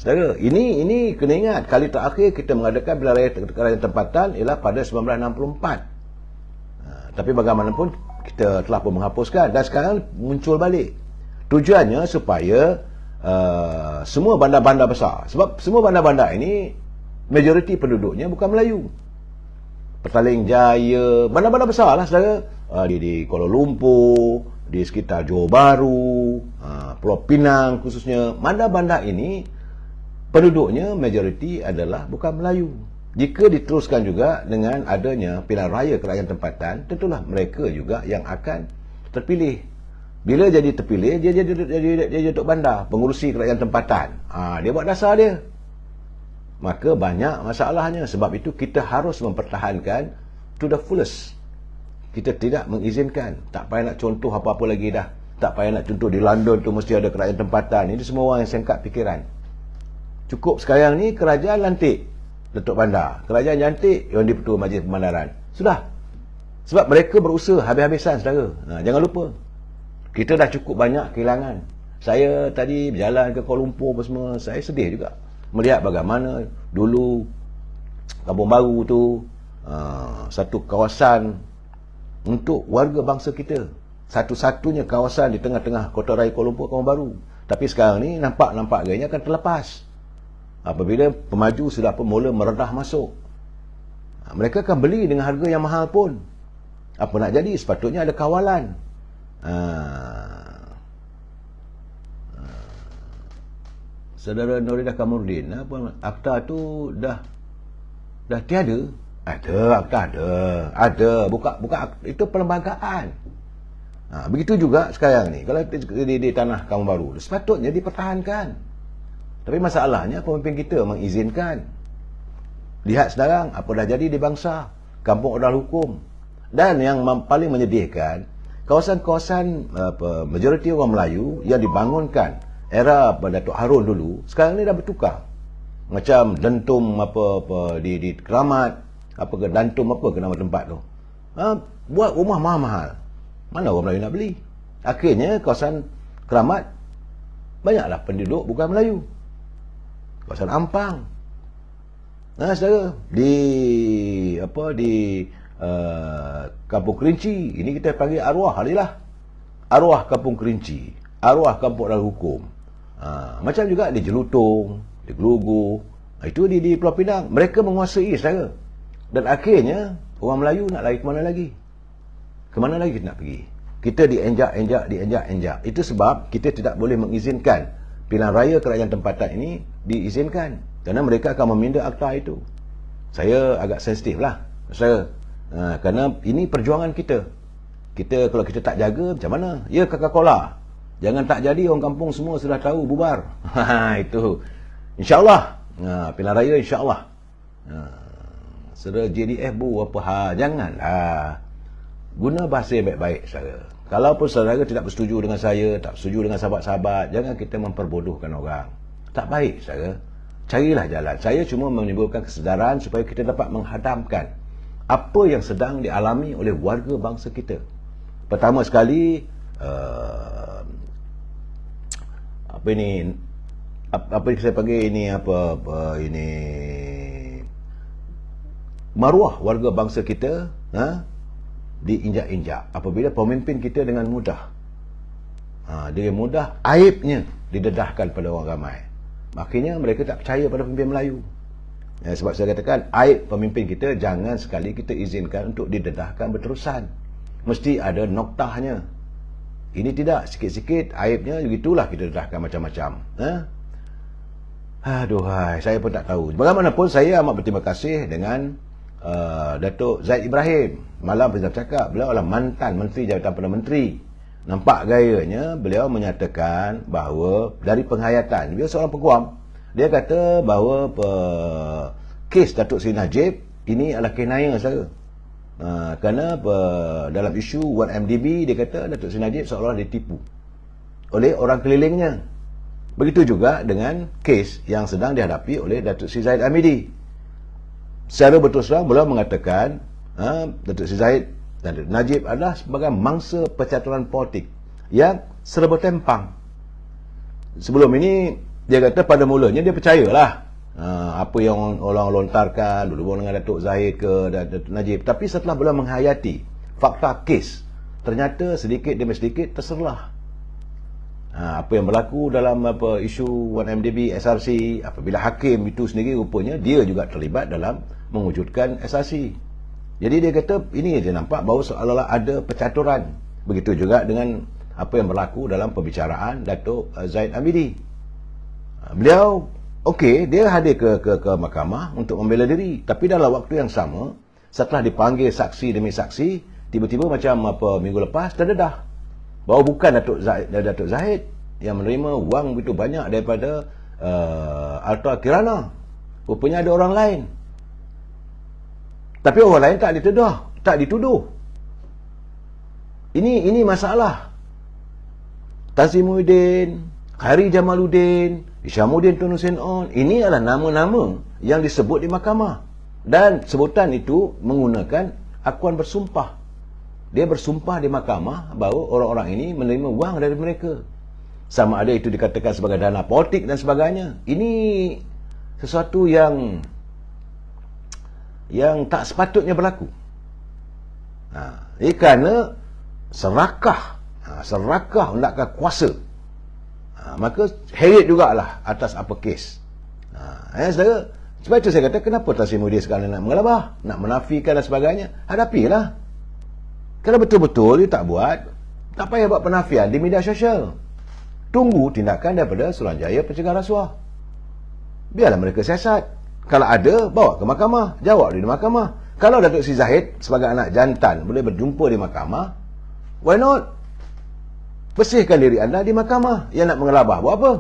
Saudara, ini kena ingat, kali terakhir kita mengadakan pilihan raya kerajaan tempatan ialah pada 1964. Tapi bagaimanapun kita telah pun menghapuskan dan sekarang muncul balik. Tujuannya supaya semua bandar-bandar besar, sebab semua bandar-bandar ini majoriti penduduknya bukan Melayu. Petaling Jaya, bandar-bandar besar lah saudara, di Kuala Lumpur, di sekitar Johor Bahru, Pulau Pinang khususnya. Bandar-bandar ini penduduknya majoriti adalah bukan Melayu. Jika diteruskan juga dengan adanya pilihan raya kerajaan tempatan, tentulah mereka juga yang akan terpilih. Bila jadi terpilih, dia jadi Datuk Bandar, pengurusi kerajaan tempatan. Dia buat dasar dia. Maka banyak masalahnya. Sebab itu kita harus mempertahankan to the fullest. Kita tidak mengizinkan. Tak payah nak contoh apa-apa lagi dah. Tak payah nak contoh di London tu mesti ada kerajaan tempatan. Ini semua orang yang sengkak pikiran. Cukup sekarang ni kerajaan lantik Datuk Bandar, kerajaan cantik yang di-Ketua Majlis Pembandaran. Sudah. Sebab mereka berusaha habis-habisan saudara. Jangan lupa, kita dah cukup banyak kehilangan. Saya tadi berjalan ke Kuala Lumpur apa semua, saya sedih juga melihat bagaimana dulu Kampung Baru tu satu kawasan untuk warga bangsa kita, satu-satunya kawasan di tengah-tengah Kota Raya Kuala Lumpur, Kampung Baru. Tapi sekarang ni nampak gayanya akan terlepas apabila pemaju sudah mula meredah masuk. Mereka akan beli dengan harga yang mahal pun. Apa nak jadi, sepatutnya ada kawalan. Saudara Nuridah Kamurdin, akta tu dah tiada. Akta ada. Buka itu perlembagaan. Begitu juga sekarang ni, kalau di tanah Kampung Baru, sepatutnya dipertahankan. Tapi masalahnya pemimpin kita mengizinkan. Lihat sekarang apa dah jadi di bangsa, kampung odal hukum. Dan yang paling menyedihkan, kawasan-kawasan majoriti orang Melayu yang dibangunkan era Datuk Harun dulu, sekarang ni dah bertukar. Macam Dentum di Keramat, Dentum ke nama tempat tu. Buat rumah mahal-mahal. Mana orang Melayu nak beli? Akhirnya kawasan Keramat banyaklah penduduk bukan Melayu. Kawasan Ampang. Saudara, di Kampung Kerinci, ini kita panggil arwah halilah. Arwah Kampung Kerinci, arwah Kampung Odal Hukum. Macam juga di Jelutong, di Gelugu, itu di Pulau Pinang. Mereka menguasai saudara. Dan akhirnya orang Melayu nak lari ke mana lagi? Ke mana lagi kita nak pergi? Kita dienjak. Itu sebab kita tidak boleh mengizinkan pilihan raya kerajaan tempatan ini diizinkan, kerana mereka akan meminda akta itu. Saya agak sensitif lah kerana ini perjuangan kita. Kalau kita tak jaga, macam mana? Ya, Coca-Cola jangan tak jadi, orang kampung semua sudah tahu, bubar. Itu insyaAllah pilihan raya insyaAllah. Saudara JDF janganlah guna bahasa yang baik-baik saudara. Kalaupun saudara tidak bersetuju dengan saya, tak bersetuju dengan sahabat-sahabat, jangan kita memperbodohkan orang. Tak baik saudara. carilah jalan. Saya cuma menimbulkan kesedaran supaya kita dapat menghadamkan apa yang sedang dialami oleh warga bangsa kita. Pertama sekali, apa yang saya panggil ini, ini maruah warga bangsa kita diinjak-injak apabila pemimpin kita dengan mudah aibnya didedahkan pada orang ramai. Maknanya mereka tak percaya pada pemimpin Melayu. Sebab saya katakan, aib pemimpin kita jangan sekali kita izinkan untuk didedahkan berterusan. Mesti ada noktahnya. Ini tidak, sikit-sikit aibnya begitulah kita dedahkan macam-macam. Aduhai, saya pun tak tahu. Bagaimanapun saya amat berterima kasih dengan Datuk Zaid Ibrahim. Malam kita bercakap, beliau adalah mantan Menteri Jabatan Perdana Menteri. Nampak gayanya beliau menyatakan bahawa dari penghayatan, beliau seorang peguam, dia kata bahawa kes Datuk Seri Najib ini adalah kes naya saja. Kerana dalam isu 1MDB dia kata Datuk Seri Najib seolah-olah ditipu oleh orang kelilingnya. Begitu juga dengan kes yang sedang dihadapi oleh Datuk Seri Zahid Hamidi. Secara berterus terang beliau mengatakan Datuk Seri Zahid dan Najib adalah sebagai mangsa percaturan politik yang serba tempang. Sebelum ini dia kata pada mulanya dia percayalah apa yang orang lontarkan dulu dengan Datuk Zahid ke Datuk Najib. Tapi setelah beliau menghayati fakta kes, ternyata sedikit demi sedikit terserlah. Apa yang berlaku dalam isu 1MDB, SRC, apabila hakim itu sendiri rupanya dia juga terlibat dalam mewujudkan SRC. Jadi dia kata ini dia nampak bahawa seolah-olah ada percaturan. Begitu juga dengan apa yang berlaku dalam pembicaraan Datuk Zahid Hamidi. Beliau okey, dia hadir ke mahkamah untuk membela diri, tapi dalam waktu yang sama setelah dipanggil saksi demi saksi, tiba-tiba macam minggu lepas terdedah bahawa bukan Datuk Zahid yang menerima wang begitu banyak daripada Alta Kirana. Rupanya ada orang lain. Tapi orang lain tak dituduh. Ini masalah. Tazimuddin, Khairi Jamaluddin, Isyamuddin Tun Hussein On, ini adalah nama-nama yang disebut di mahkamah. Dan sebutan itu menggunakan akuan bersumpah. Dia bersumpah di mahkamah bahawa orang-orang ini menerima wang dari mereka. Sama ada itu dikatakan sebagai dana politik dan sebagainya. Ini sesuatu yang tak sepatutnya berlaku. Ini kerana serakah hendakkan kuasa. Maka heret jugalah atas apa kes. Saudara, sebab itu saya kata kenapa Tazimuddin sekarang nak mengelabah, nak menafikan dan sebagainya. Hadapilah. Kalau betul-betul dia tak buat, tak payah buat penafian di media sosial. Tunggu tindakan daripada Suruhanjaya Pencegahan Rasuah. Biarlah mereka siasat. Kalau ada, bawa ke mahkamah, jawab di mahkamah. Kalau Datuk Seri Zahid sebagai anak jantan boleh berjumpa di mahkamah, why not? Bersihkan diri anda di mahkamah. Yang nak mengelabah buat apa?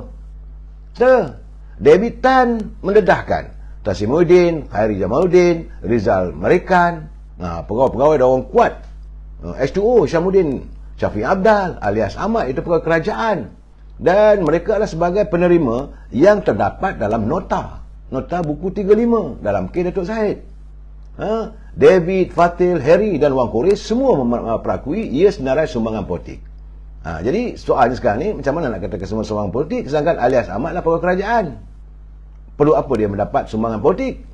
David Tan mendedahkan Tazimuddin, Khairi Jamaluddin, Rizal Marikan, pegawai-pegawai dan orang kuat. H2O, Syamuddin Syafiq Abdal alias Ahmad, itu pegawai kerajaan. Dan mereka adalah sebagai penerima yang terdapat dalam nota buku 35 dalam kes Datuk Zahid. David, Fatil, Harry dan Wang Koris semua memperakui ia senarai sumbangan politik. Jadi soalnya sekarang ni macam mana nak katakan semua sumbangan politik sedangkan alias Ahmad adalah pegawai kerajaan. Perlu apa dia mendapat sumbangan politik?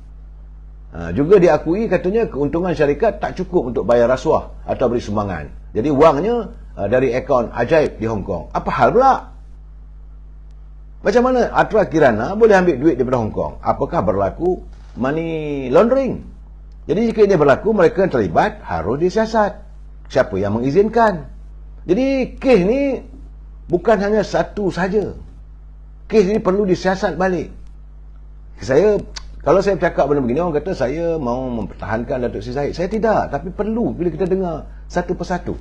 Juga diakui katanya keuntungan syarikat tak cukup untuk bayar rasuah atau beri sumbangan. Jadi wangnya dari akaun ajaib di Hong Kong. Apa hal pula? Macam mana Alta Kirana boleh ambil duit daripada Hong Kong? Apakah berlaku money laundering? Jadi jika dia berlaku, mereka yang terlibat harus disiasat. Siapa yang mengizinkan? Jadi kes ni bukan hanya satu saja. Kes ini perlu disiasat balik. Kalau saya bercakap benda begini, orang kata saya mau mempertahankan Datuk Seri Zahid. Saya tidak, tapi perlu bila kita dengar satu persatu.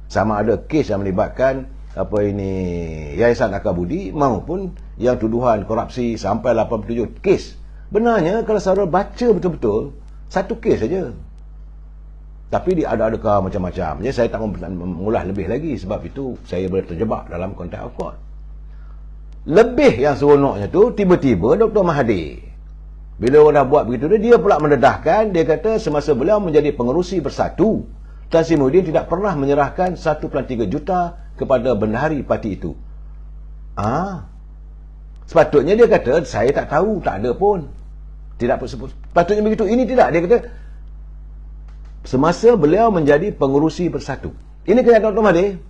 Sama ada kes yang melibatkan Yayasan Akabudi maupun yang tuduhan korupsi sampai 87 kes. Benarnya kalau saudara baca betul-betul, satu kes saja. Tapi ada macam-macam. Jadi saya tak mengulas lebih lagi sebab itu saya boleh terjebak dalam konteks of court. Lebih yang seronoknya tu, tiba-tiba Dr. Mahathir, bila orang dah buat begitu, dia pula mendedahkan, dia kata semasa beliau menjadi pengerusi Bersatu, Tan Sri Muhyiddin tidak pernah menyerahkan 1.3 juta kepada bendahari parti itu. Sepatutnya dia kata, saya tak tahu, tak ada pun. Tidak sepatutnya begitu. Ini tidak. Dia kata, semasa beliau menjadi pengerusi Bersatu. Ini kenyataan Dr. Mahathir.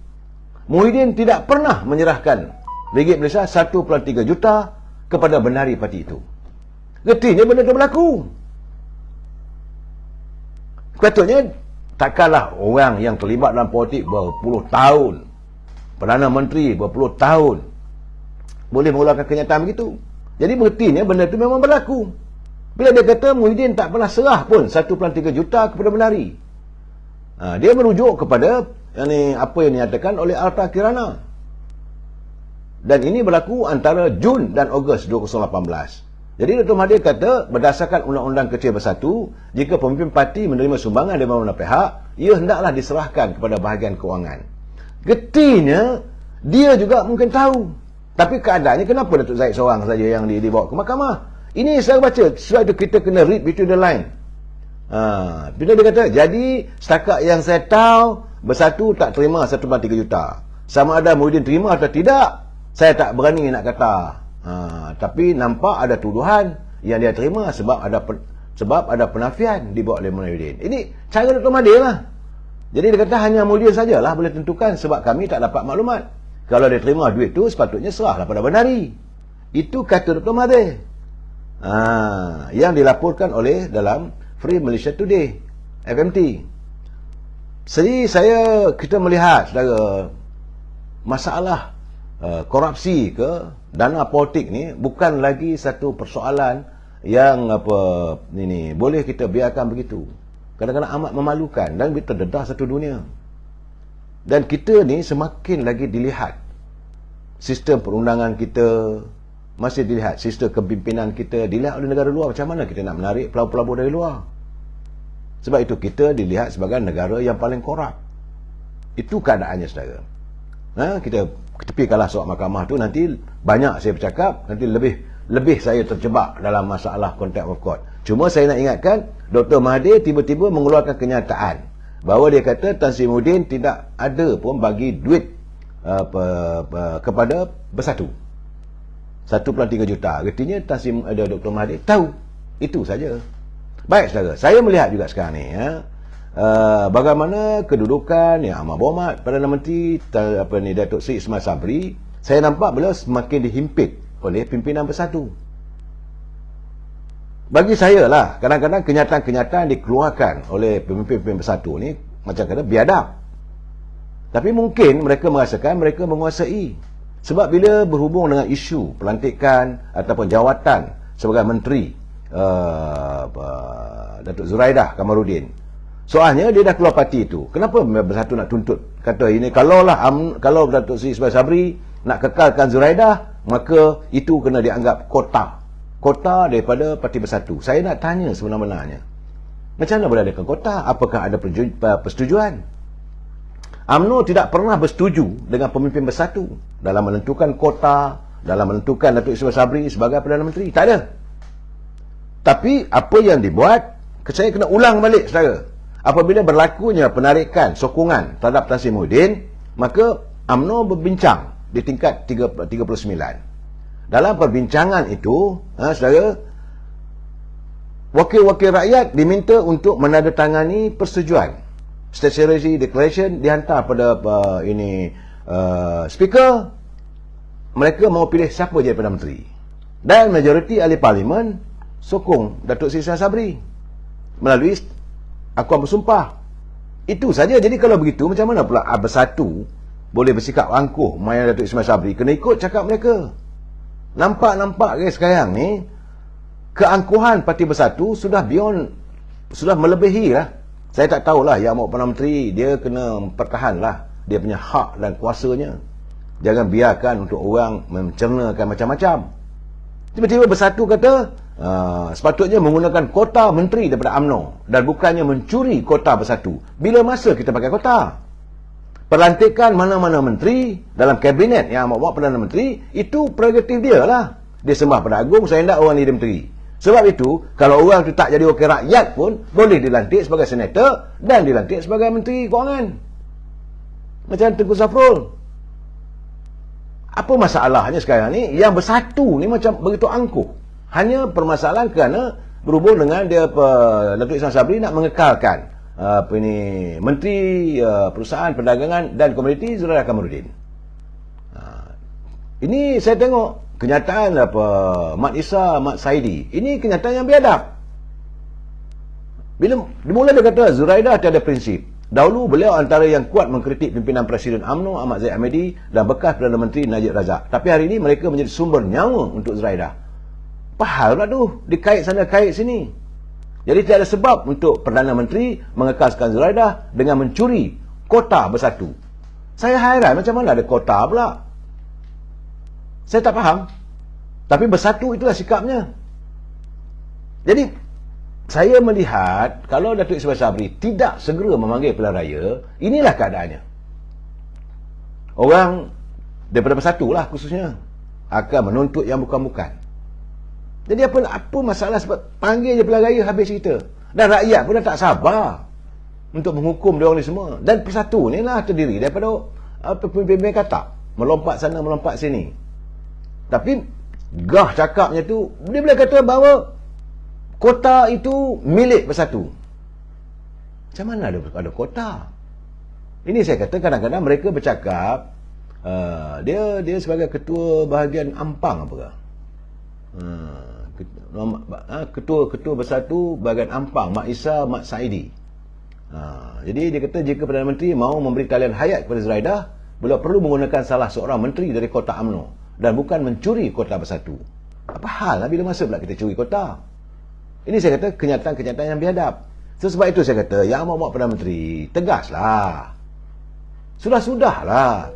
Muhyiddin tidak pernah menyerahkan ringgit Malaysia 1.3 juta kepada bendahari parti itu. Getinya benda itu berlaku. Sepatutnya, takkanlah orang yang terlibat dalam politik berpuluh tahun, Perdana Menteri berpuluh tahun, boleh mengeluarkan kenyataan begitu. Jadi berartinya benda itu memang berlaku. Bila dia kata Muhyiddin tak pernah serah pun 1.3 juta kepada bendahari, dia merujuk kepada apa yang dinyatakan oleh Alta Kirana. Dan ini berlaku antara Jun dan Ogos 2018. Jadi Dr. Mahathir kata, berdasarkan Undang-Undang Kecil Bersatu, jika pemimpin parti menerima sumbangan dari mana-mana pihak, ia hendaklah diserahkan kepada bahagian kewangan. Getinya, dia juga mungkin tahu. Tapi keadaannya, kenapa Datuk Zahid seorang saja yang dibawa ke mahkamah? Ini saya baca, sebab itu kita kena read between the line. Bila dia kata, jadi setakat yang saya tahu, Bersatu tak terima 1.3 juta. Sama ada Muhyiddin terima atau tidak, saya tak berani nak kata. Tapi nampak ada tuduhan yang dia terima sebab ada penafian dibuat oleh Muhyiddin. Ini cara Dr. Mahathir lah. Jadi dia kata hanya Muhyiddin sajalah boleh tentukan sebab kami tak dapat maklumat. Kalau dia terima duit tu sepatutnya serahlah pada bendahari. Itu kata Dr. Mahathir. Yang dilaporkan oleh dalam Free Malaysia Today, FMT. Jadi kita melihat saudara, masalah korupsi ke dana politik ni bukan lagi satu persoalan yang boleh kita biarkan begitu. Kadang-kadang amat memalukan dan terdedah satu dunia. Dan kita ni semakin lagi dilihat sistem perundangan kita, masih dilihat sistem kepimpinan kita, dilihat oleh negara luar. Macam mana kita nak menarik pelabur-pelabur dari luar? Sebab itu kita dilihat sebagai negara yang paling korup. Itu keadaannya saudara. Kita tepikanlah soal mahkamah tu, nanti banyak saya bercakap, nanti lebih saya terjebak dalam masalah contempt of court. Cuma saya nak ingatkan, Dr. Mahathir tiba-tiba mengeluarkan kenyataan bahawa dia kata Tan Sri Muhyiddin tidak ada pun bagi duit kepada Bersatu 1.3 juta. Artinya Dr. Mahathir tahu. Itu saja. Baik saudara, saya melihat juga sekarang ni bagaimana kedudukan yang amat berhormat Perdana Menteri Datuk Seri Ismail Sabri. Saya nampak beliau semakin dihimpit oleh pimpinan Bersatu. Bagi saya lah, kadang-kadang kenyataan-kenyataan dikeluarkan oleh pemimpin-pemimpin Bersatu ni macam kata biadab. Tapi mungkin mereka merasakan mereka menguasai. Sebab bila berhubung dengan isu pelantikan ataupun jawatan sebagai menteri Datuk Zuraidah Kamaruddin, soalnya dia dah keluar parti itu. Kenapa Bersatu nak tuntut? Kata ini, kalau Datuk Seri Ismail Sabri nak kekalkan Zuraidah, maka itu kena dianggap kota daripada parti Bersatu. Saya nak tanya sebenar-benarnya, macam mana boleh adakan kota? Apakah ada persetujuan? UMNO tidak pernah bersetuju dengan pemimpin Bersatu dalam menentukan kota, dalam menentukan Datuk Ismail Sabri sebagai Perdana Menteri. Tak ada. Tapi apa yang dibuat, saya kena ulang balik saudara. Apabila berlakunya penarikan sokongan terhadap Tan Sri Muhyiddin, maka UMNO berbincang di tingkat 39. Dalam perbincangan itu, saudara, wakil-wakil rakyat diminta untuk menandatangani persetujuan. Statutory Declaration dihantar pada speaker. Mereka mau pilih siapa jadi Perdana Menteri. Dan majoriti ahli parlimen sokong Datuk Seri Ismail Sabri melalui akuan bersumpah. Itu saja. Jadi kalau begitu, macam mana pula Bersatu boleh bersikap angkuh main Datuk Ismail Sabri? Kena ikut cakap mereka. Nampak guys sekarang ni, keangkuhan Parti Bersatu sudah melebihi lah. Saya tak tahulah yang mau Perdana Menteri, dia kena pertahanlah dia punya hak dan kuasanya. Jangan biarkan untuk orang mencernakan macam-macam. Tiba-tiba Bersatu kata sepatutnya menggunakan kota menteri daripada UMNO dan bukannya mencuri kota Bersatu. Bila masa kita pakai kota? Pelantikan mana-mana menteri dalam kabinet yang amat bawa Perdana Menteri, itu prerogatif dia lah. Dia sembah pada agung, saya hendak orang ni dia menteri. Sebab itu, kalau orang tu tak jadi wakil rakyat pun, boleh dilantik sebagai senator dan dilantik sebagai menteri kewangan. Macam Tengku Zafrul. Apa masalahnya sekarang ni? Yang bersatu ni macam begitu angkuh. Hanya permasalahan kerana berhubung dengan dia Datuk Ismail Sabri nak mengekalkan Menteri Perusahaan Perdagangan dan Komoditi Zuraida Kamaruddin. Ini saya tengok kenyataan Mat Isa, Mat Saidi. Ini kenyataan yang biadab. Bila dimulai dia kata Zuraida tiada prinsip. Dahulu beliau antara yang kuat mengkritik pimpinan Presiden UMNO Ahmad Zahid Hamidi dan bekas Perdana Menteri Najib Razak. Tapi hari ini mereka menjadi sumber nyawa untuk Zuraida. Apa hal pula tu? Dikait sana kait sini. Jadi tidak ada sebab untuk Perdana Menteri mengekalkan Zuraida dengan mencuri kota bersatu. Saya hairan macam mana ada kota pula. Saya tak faham. Tapi bersatu itulah sikapnya. Jadi saya melihat kalau Datuk Ismail Sabri tidak segera memanggil pilihan raya, inilah keadaannya. Orang daripada bersatu lah khususnya akan menuntut yang bukan-bukan. Jadi apa masalah sebab panggil je pilihan raya habis cerita. Dan rakyat pun dah tak sabar untuk menghukum dia orang ni semua. Dan persatu ni lah terdiri daripada pemimpin katak. Melompat sana, melompat sini. Tapi gah cakapnya tu, dia boleh kata bahawa kota itu milik bersatu. Macam mana ada kota? Ini saya kata kadang-kadang mereka bercakap dia sebagai ketua bahagian Ampang apa ke? Ketua bersatu bahagian Ampang, Mak Isa, Mak Saidi. Jadi dia kata jika Perdana Menteri mahu memberi talian hayat kepada Zuraida, beliau perlu menggunakan salah seorang menteri dari kota UMNO dan bukan mencuri kota bersatu. Apa hal lah bila masa pula kita curi kota? Ini saya kata kenyataan-kenyataan yang biadab. Sebab itu saya kata yang mau Perdana Menteri, tegaslah. Sudah-sudahlah.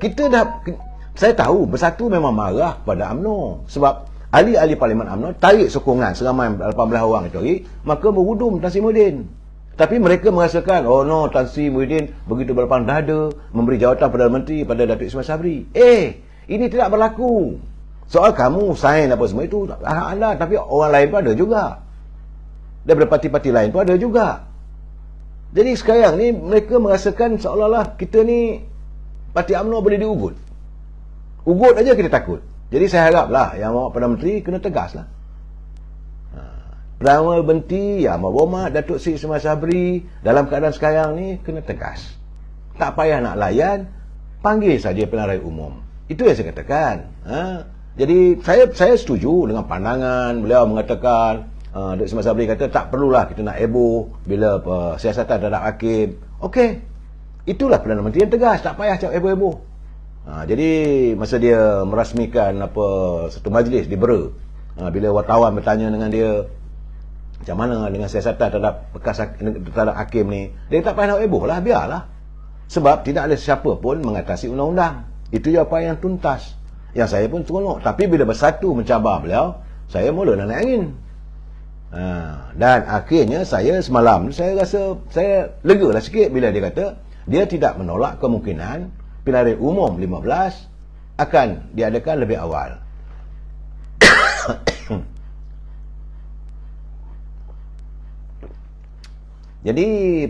Saya tahu bersatu memang marah pada UMNO sebab ahli-ahli Parlimen UMNO tarik sokongan seramai 18 orang itu hari, maka berhudum Tan Sri Muhyiddin. Tapi mereka merasakan, oh no, Tan Sri Muhyiddin begitu berlapang dada memberi jawatan Perdana Menteri pada Datuk Ismail Sabri. Ini tidak berlaku. Soal kamu sign apa semua itu hak anda, tapi orang lain pun ada juga. Daripada parti-parti lain pun ada juga. Jadi sekarang ni mereka merasakan seolah-olah kita ni parti UMNO boleh diugut. Ugut aja kita takut. Jadi saya haraplah yang bawa Perdana Menteri kena tegaslah. Perdana Menteri yang berhormat Datuk Seri Ismail Sabri dalam keadaan sekarang ni kena tegas. Tak payah nak layan, panggil saja pilihan raya umum. Itu yang saya katakan. Jadi saya setuju dengan pandangan beliau mengatakan Datuk Ismail Sabri kata tak perlulah kita nak heboh bila siasatan terhadap hakim. Okey. Itulah Perdana Menteri yang tegas, tak payah cakap heboh-heboh. Jadi masa dia merasmikan satu majlis di Bera, bila wartawan bertanya dengan dia macam mana dengan siasatan terhadap hakim ni, dia tak payah nak heboh lah, biarlah. Sebab tidak ada siapa pun mengatasi undang-undang. Itu jawapan yang tuntas. Yang saya pun seronok. Tapi bila bersatu mencabar beliau, saya mula nak naik angin. Dan akhirnya saya semalam saya rasa saya lega lah sikit bila dia kata dia tidak menolak kemungkinan pilihan raya umum 15 akan diadakan lebih awal. Jadi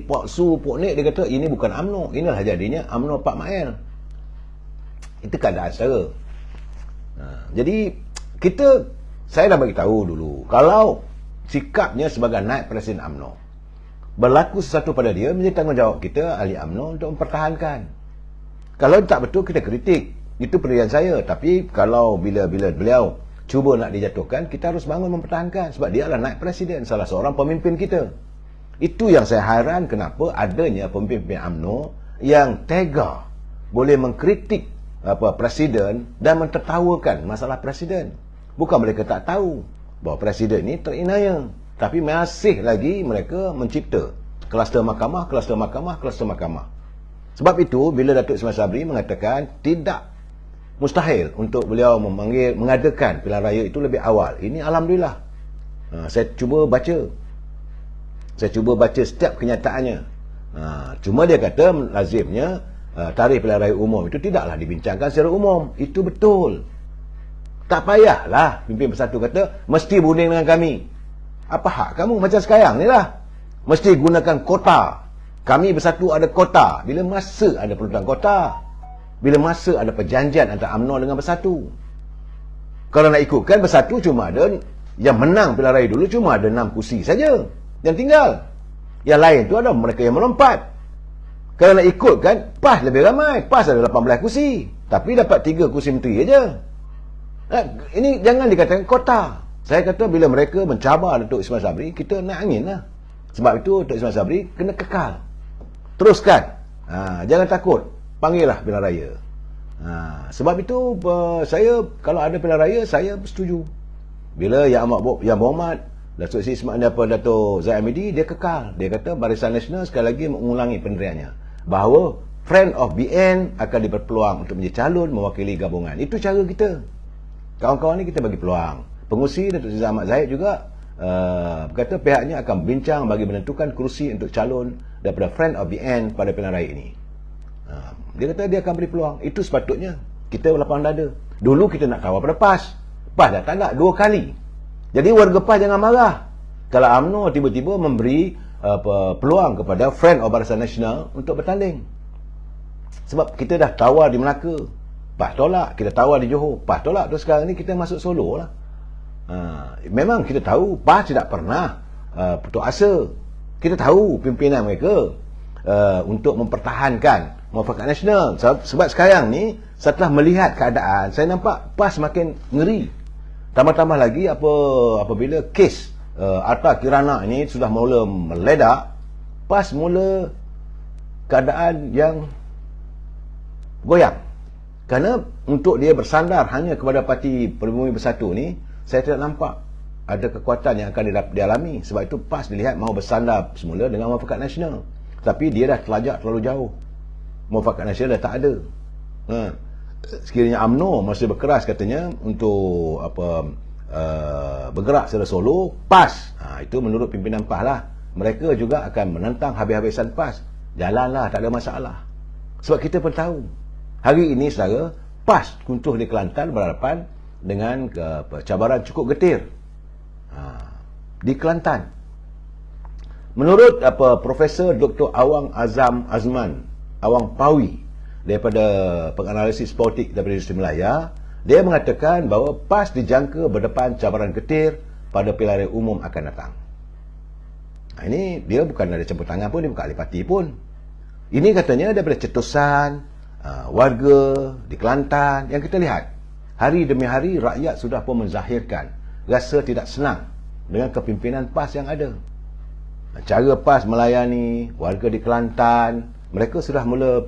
Puak Su, Puak Nik dia kata ini bukan UMNO, inilah jadinya UMNO Pak Mael. Itu keadaan secara. Jadi saya dah bagi tahu dulu, kalau sikapnya sebagai naib Presiden UMNO berlaku sesuatu pada dia, menjadi tanggungjawab kita ahli UMNO untuk mempertahankan. Kalau tak betul kita kritik, itu pendirian saya. Tapi kalau bila beliau cuba nak dijatuhkan, kita harus bangun mempertahankan sebab dia adalah naib Presiden, salah seorang pemimpin kita. Itu yang saya hairan kenapa adanya pemimpin UMNO yang tega boleh mengkritik Presiden dan mentertawakan masalah Presiden. Bukan mereka tak tahu bahawa Presiden ni terinaya, tapi masih lagi mereka mencipta kluster mahkamah. Sebab itu bila Datuk Ismail Sabri mengatakan tidak mustahil untuk beliau mengadakan pilihan raya itu lebih awal, ini alhamdulillah. Saya cuba baca setiap kenyataannya. Cuma dia kata lazimnya tarikh pilihan raya umum itu tidaklah dibincangkan secara umum. Itu betul. Tak payahlah pimpin Bersatu kata mesti berunding dengan kami. Apa hak kamu macam sekarang ni lah? Mesti gunakan kota. Kami Bersatu ada kota. Bila masa ada perluan kota? Bila masa ada perjanjian antara UMNO dengan Bersatu? Kalau nak ikutkan Bersatu cuma ada yang menang pilihan raya dulu cuma ada 6 kursi saja yang tinggal. Yang lain tu ada mereka yang melompat. Kalau nak ikutkan PAS lebih ramai. PAS ada 18 kursi. Tapi dapat 3 kursi menteri saja. Ini jangan dikatakan kota. Saya kata bila mereka mencabar Datuk Ismail Sabri, kita nak angin lah. Sebab itu Datuk Ismail Sabri kena kekal. Teruskan. Jangan takut. Panggillah pilihan raya. Sebab itu saya kalau ada pilihan raya saya setuju. Bila Yang Berhormat Datuk Seri Datuk Zahid Hamidi dia kekal. Dia kata Barisan Nasional sekali lagi mengulangi pendiriannya bahawa friend of BN akan diberpeluang untuk menjadi calon mewakili gabungan. Itu cara kita. Kawan-kawan ni kita bagi peluang. Pengurusi Datuk Seri Ahmad Zahid juga berkata pihaknya akan bincang bagi menentukan kerusi untuk calon daripada friend of BN pada pilihan raya ini. Dia kata dia akan beri peluang. Itu sepatutnya kita lapang dada. Dulu kita nak kawal pada PAS. PAS dah tak nak 2 kali. Jadi warga PAS jangan marah kalau UMNO tiba-tiba memberi peluang kepada friend of Barisan Nasional untuk bertanding. Sebab kita dah tawar di Melaka, PAS tolak. Kita tawar di Johor, PAS tolak. Terus sekarang ni kita masuk Solo lah. Memang kita tahu PAS tidak pernah putus asa. Kita tahu pimpinan mereka untuk mempertahankan muafakat nasional. Sebab sekarang ni setelah melihat keadaan, saya nampak PAS makin ngeri. Tambah-tambah lagi apabila kes Arta Kirana ini sudah mula meledak, PAS mula keadaan yang goyang. Kerana untuk dia bersandar hanya kepada Parti Peribumi Bersatu ni, saya tidak nampak ada kekuatan yang akan dialami. Sebab itu PAS dilihat mahu bersandar semula dengan muafakat nasional. Tapi dia dah terlajak terlalu jauh. Muafakat nasional dah tak ada. Sekiranya UMNO masih berkeras katanya untuk bergerak secara solo, PAS itu menurut pimpinan PAS lah, mereka juga akan menentang habis-habisan PAS. Jalanlah, tak ada masalah. Sebab kita pun tahu hari ini saudara, PAS kuncuh di Kelantan berhadapan dengan cabaran cukup getir di Kelantan. Menurut Profesor Dr. Awang Azman Awang Pawi daripada penganalisis politik daripada Universiti Melaya, dia mengatakan bahawa PAS dijangka berdepan cabaran getir pada pilihan raya umum akan datang. Ini dia bukan ada campur tangan pun, dia bukan ahli parti pun. Ini katanya daripada cetusan warga di Kelantan yang kita lihat. Hari demi hari rakyat sudah pun menzahirkan rasa tidak senang dengan kepimpinan PAS yang ada. Cara PAS melayani warga di Kelantan, mereka sudah mula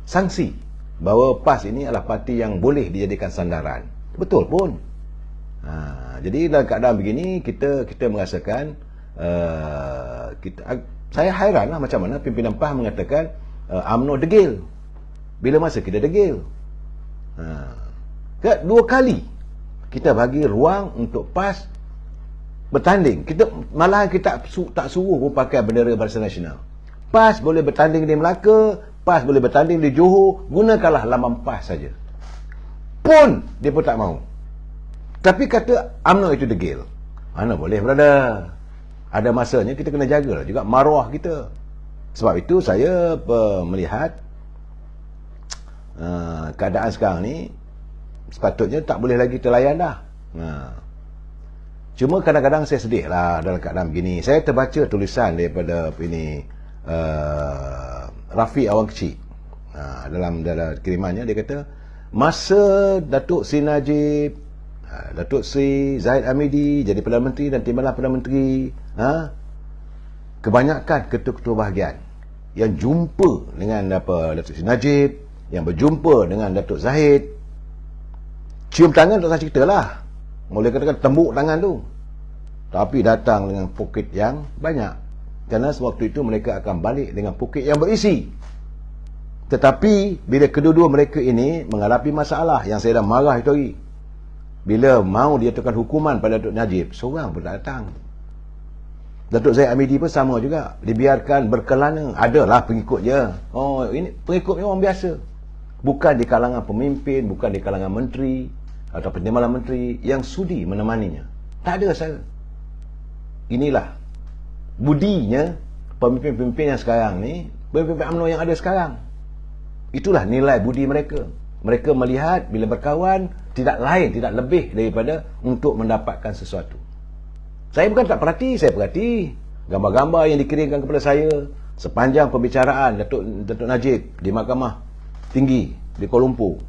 sangsi bahawa PAS ini adalah parti yang boleh dijadikan sandaran. Betul pun. Jadi dalam keadaan begini kita merasakan saya hairanlah macam mana pimpinan PAS mengatakan UMNO degil. Bila masa kita degil? 2 kali kita bagi ruang untuk PAS bertanding. Malahan kita tak suruh pun pakai bendera Barisan Nasional. PAS boleh bertanding di Melaka, PAS boleh bertanding di Johor, gunakanlah laman PAS saja. Pun dia pun tak mahu. Tapi kata UMNO itu degil. Mana boleh, brother. Ada masanya kita kena jaga juga maruah kita. Sebab itu saya melihat keadaan sekarang ni sepatutnya tak boleh lagi terlayan dah. Cuma kadang-kadang saya sedih lah dalam keadaan begini. Saya terbaca tulisan daripada Rafi Awang Kecil dalam kirimannya. Dia kata masa Datuk Seri Najib, Datuk Seri Zahid Hamidi jadi Perdana Menteri dan Timbalan Perdana Menteri, kebanyakan ketua-ketua bahagian yang jumpa dengan Datuk Seri Najib, yang berjumpa dengan Datuk Zahid, cium tangan tak usah cerita lah, boleh katakan tembuk tangan tu, tapi datang dengan poket yang banyak. Kerana sewaktu itu mereka akan balik dengan poket yang berisi. Tetapi bila kedua-dua mereka ini menghadapi masalah yang saya dah marah itu hari, bila mau dijatuhkan hukuman pada Datuk Najib, seorang pun tak datang. Datuk Zahid Hamidi pun sama juga. Dibiarkan berkelana. Adalah pengikut je. Oh, ini pengikut ni orang biasa. Bukan di kalangan pemimpin, bukan di kalangan menteri atau timbalan menteri yang sudi menemaninya. Tak ada saya. Inilah budinya pemimpin-pemimpin yang sekarang ni, pemimpin UMNO yang ada sekarang. Itulah nilai budi mereka. Mereka melihat bila berkawan tidak lain, tidak lebih daripada untuk mendapatkan sesuatu. Saya bukan tak perhati, saya perhati gambar-gambar yang dikirimkan kepada saya sepanjang pembicaraan Datuk Najib di Mahkamah Tinggi di Kuala Lumpur.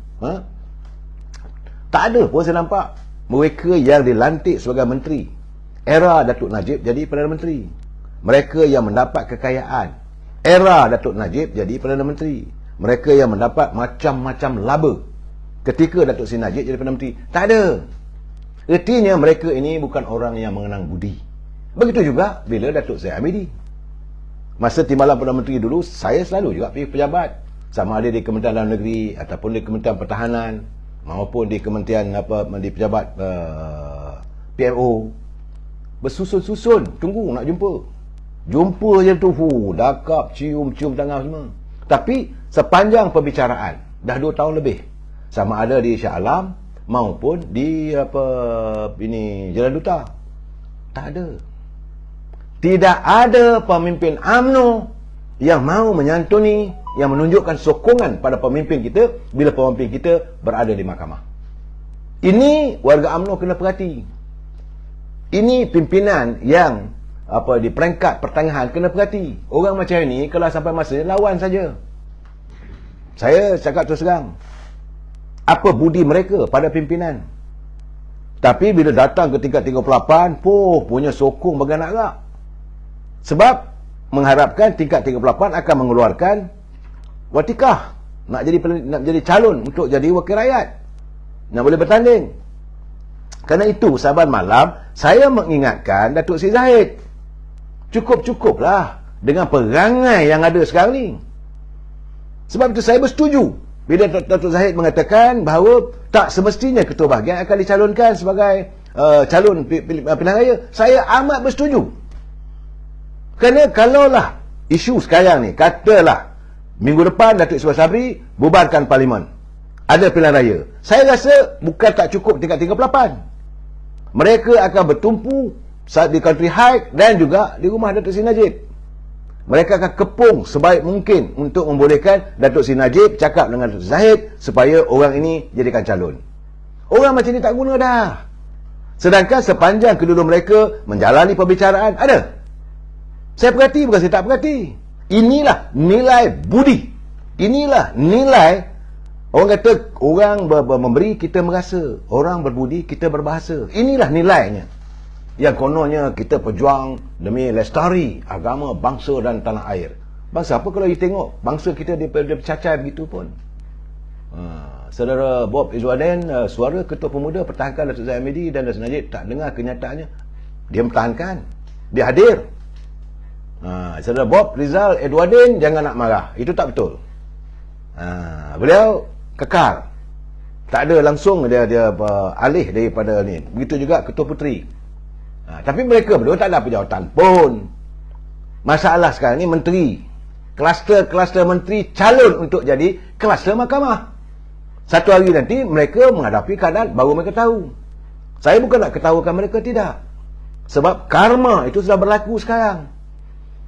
Tak ada pun saya nampak mereka yang dilantik sebagai menteri era Datuk Najib jadi Perdana Menteri. Mereka yang mendapat kekayaan era Datuk Najib jadi Perdana Menteri. Mereka yang mendapat macam-macam laba ketika Datuk Seri Najib jadi Perdana Menteri. Tak ada. Artinya mereka ini bukan orang yang mengenang budi. Begitu juga bila Datuk Zahid Hamidi. Masa timbalan Perdana Menteri dulu, saya selalu juga pergi pejabat. Sama ada di Kementerian Dalam Negeri ataupun di Kementerian Pertahanan maupun di Kementerian di pejabat PMO. Bersusun-susun, tunggu nak jumpa. Jumpa je tu, dakap, cium tangan semua. Tapi sepanjang pembicaraan, dah 2 tahun lebih. Sama ada di Shah Alam maupun di Jalan Duta. Tak ada. Tidak ada pemimpin UMNO yang mahu menyantuni, yang menunjukkan sokongan pada pemimpin kita bila pemimpin kita berada di mahkamah. Ini warga UMNO kena perhati. Ini pimpinan yang di peringkat pertengahan kena perhati. Orang macam ini kalau sampai masa lawan saja. Saya cakap terus terang, apa budi mereka pada pimpinan? Tapi bila datang ke tingkat 38, punya sokong berganak-ganak. Sebab mengharapkan tingkat 38 akan mengeluarkan watikah nak jadi calon untuk jadi wakil rakyat, nak boleh bertanding. Kerana itu sahabat malam saya mengingatkan Datuk Seri Zahid, cukuplah dengan perangai yang ada sekarang ni. Sebab itu saya bersetuju bila Datuk Zahid mengatakan bahawa tak semestinya ketua bahagian akan dicalonkan sebagai calon pilihan raya. Saya amat bersetuju. Kerana kalaulah isu sekarang ni, katalah minggu depan Datuk Ismail Sabri bubarkan parlimen, ada pilihan raya, saya rasa bukan tak cukup tingkat 38. Mereka akan bertumpu di Country High dan juga di rumah Datuk Seri Najib. Mereka akan kepung sebaik mungkin untuk membolehkan Datuk Seri Najib cakap dengan Datuk Zahid supaya orang ini jadikan calon. Orang macam ni tak guna dah. Sedangkan sepanjang kedua mereka menjalani pembicaraan, ada. Saya perhati, bukan saya tak perhati. Inilah nilai budi. Inilah nilai, orang kata, orang memberi, kita merasa. Orang berbudi, kita berbahasa. Inilah nilainya. Yang kononnya kita berjuang demi lestari agama, bangsa dan tanah air. Bangsa apa kalau you tengok bangsa kita dia bercacai begitu pun. Saudara Bob Izzuddin, suara Ketua Pemuda pertahankan Datuk Zahid Hamidi dan Datuk Najib, tak dengar kenyataannya. Dia mempertahankan. Dia hadir. Saudara Bob Rizal Edwardin, jangan nak marah. Itu tak betul. Beliau kekal. Tak ada langsung dia alih daripada ni. Begitu juga Ketua Puteri. Tapi mereka berdua tak ada jawatan pun. Masalah sekarang ni menteri, kluster menteri calon untuk jadi kluster mahkamah. Satu hari nanti mereka menghadapi keadaan baru mereka tahu. Saya bukan nak ketahukan mereka, tidak. Sebab karma itu sudah berlaku sekarang.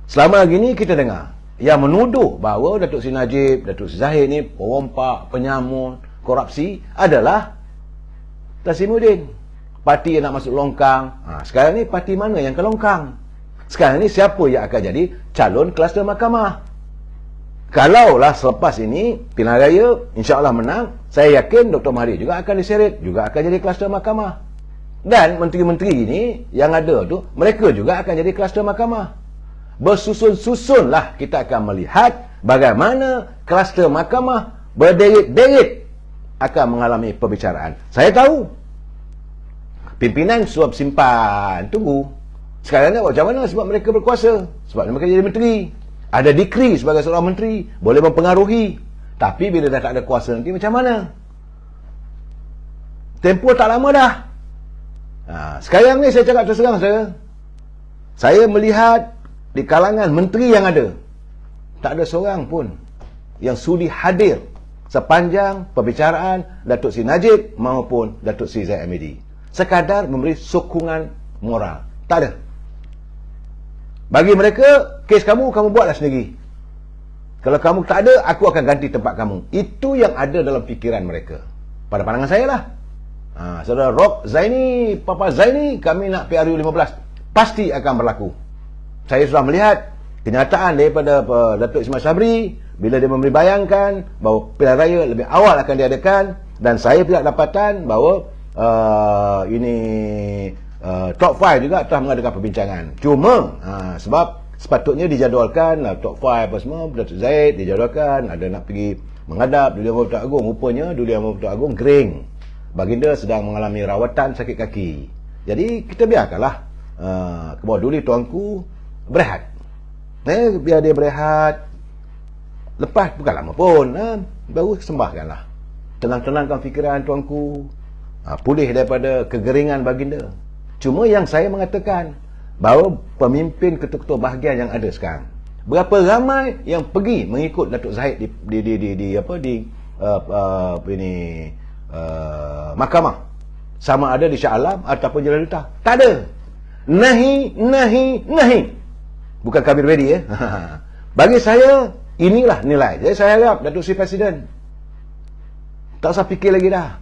Selama hari ni kita dengar yang menuduh bahawa Datuk Seri Najib, Datuk Seri Zahid ni perompak, penyamun, korupsi adalah Tasimuddin. Parti yang nak masuk longkang. Sekarang ni parti mana yang ke longkang? Sekarang ni siapa yang akan jadi calon kluster mahkamah? Kalaulah selepas ini pilihan raya insya-Allah menang, saya yakin Dr. Mahathir juga akan diseret, juga akan jadi kluster mahkamah. Dan menteri-menteri ini yang ada tu, mereka juga akan jadi kluster mahkamah. Bersusun-susunlah kita akan melihat bagaimana kluster mahkamah berderet-deret akan mengalami perbicaraan. Saya tahu pimpinan suap simpan, tunggu. Sekarang ni macam mana? Sebab mereka berkuasa, sebab mereka jadi menteri, ada dikri sebagai seorang menteri, boleh mempengaruhi. Tapi bila dah tak ada kuasa nanti macam mana? Tempoh tak lama dah. Sekarang ni saya cakap terus terang, Saya melihat di kalangan menteri yang ada, tak ada seorang pun yang sudi hadir sepanjang pembicaraan Datuk Seri Najib maupun Datuk Seri Zahid Hamidi. Sekadar memberi sokongan moral. Tak ada. Bagi mereka, kes kamu buatlah sendiri. Kalau kamu tak ada, aku akan ganti tempat kamu. Itu yang ada dalam fikiran mereka. Pada pandangan saya lah. Saudara Rob Zaini, Papa Zaini, kami nak PRU 15. Pasti akan berlaku. Saya sudah melihat kenyataan daripada Datuk Ismail Sabri bila dia memberi bayangkan bahawa pilihan raya lebih awal akan diadakan, dan saya pula dapatan bahawa top 5 juga telah mengadakan perbincangan. Cuma sebab sepatutnya dijadualkan top 5 apa semua, Datuk Zahid dijadualkan ada nak pergi menghadap Duli Yang Bertuan Agong. Rupanya Duli Yang Bertuan Agong kering. Baginda sedang mengalami rawatan sakit kaki. Jadi kita biarkanlah ke bawah Duli tuanku berehat. Biar dia berehat. Lepas bukan lama pun, baru sembahkanlah. Tenang-tenangkan fikiran tuanku. Pulih daripada kegeringan baginda. Cuma yang saya mengatakan bahawa pemimpin ketua-ketua bahagian yang ada sekarang, berapa ramai yang pergi mengikut Datuk Zahid di mahkamah, sama ada di Shah Alam ataupun Jalaluddin. Tak ada. Nahi. Bukan Kabir Bedi ya. Bagi saya inilah nilai. Jadi saya harap Datuk Seri Presiden tak usah fikir lagi dah.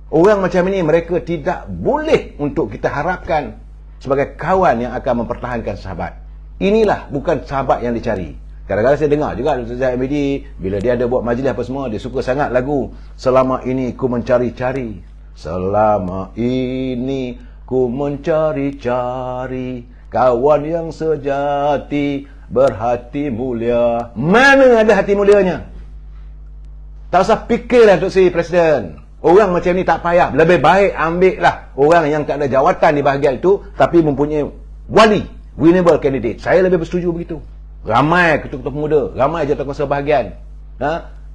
Orang macam ini mereka tidak boleh untuk kita harapkan sebagai kawan yang akan mempertahankan sahabat. Inilah bukan sahabat yang dicari. Kadang-kadang saya dengar juga Dr. Zahid Hamidi bila dia ada buat majlis apa semua, dia suka sangat lagu Selama Ini Ku Mencari-Cari. Selama ini ku mencari-cari kawan yang sejati, berhati mulia. Mana ada hati mulianya? Tak usah fikirlah Dr. Seri Presiden. Orang macam ni tak payah. Lebih baik ambillah orang yang tak ada jawatan di bahagian itu tapi mempunyai wali, winnable candidate. Saya lebih bersetuju begitu. Ramai ketua-ketua pemuda, ramai jawatankuasa bahagian,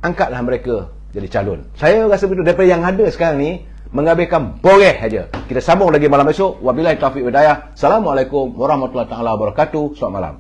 angkatlah mereka jadi calon. Saya rasa begitu. Daripada yang ada sekarang ni menghabiskan boreh saja. Kita sambung lagi malam esok. Wabillahi taufiq wal hidayah. Assalamualaikum warahmatullahi taala wabarakatuh. Selamat malam.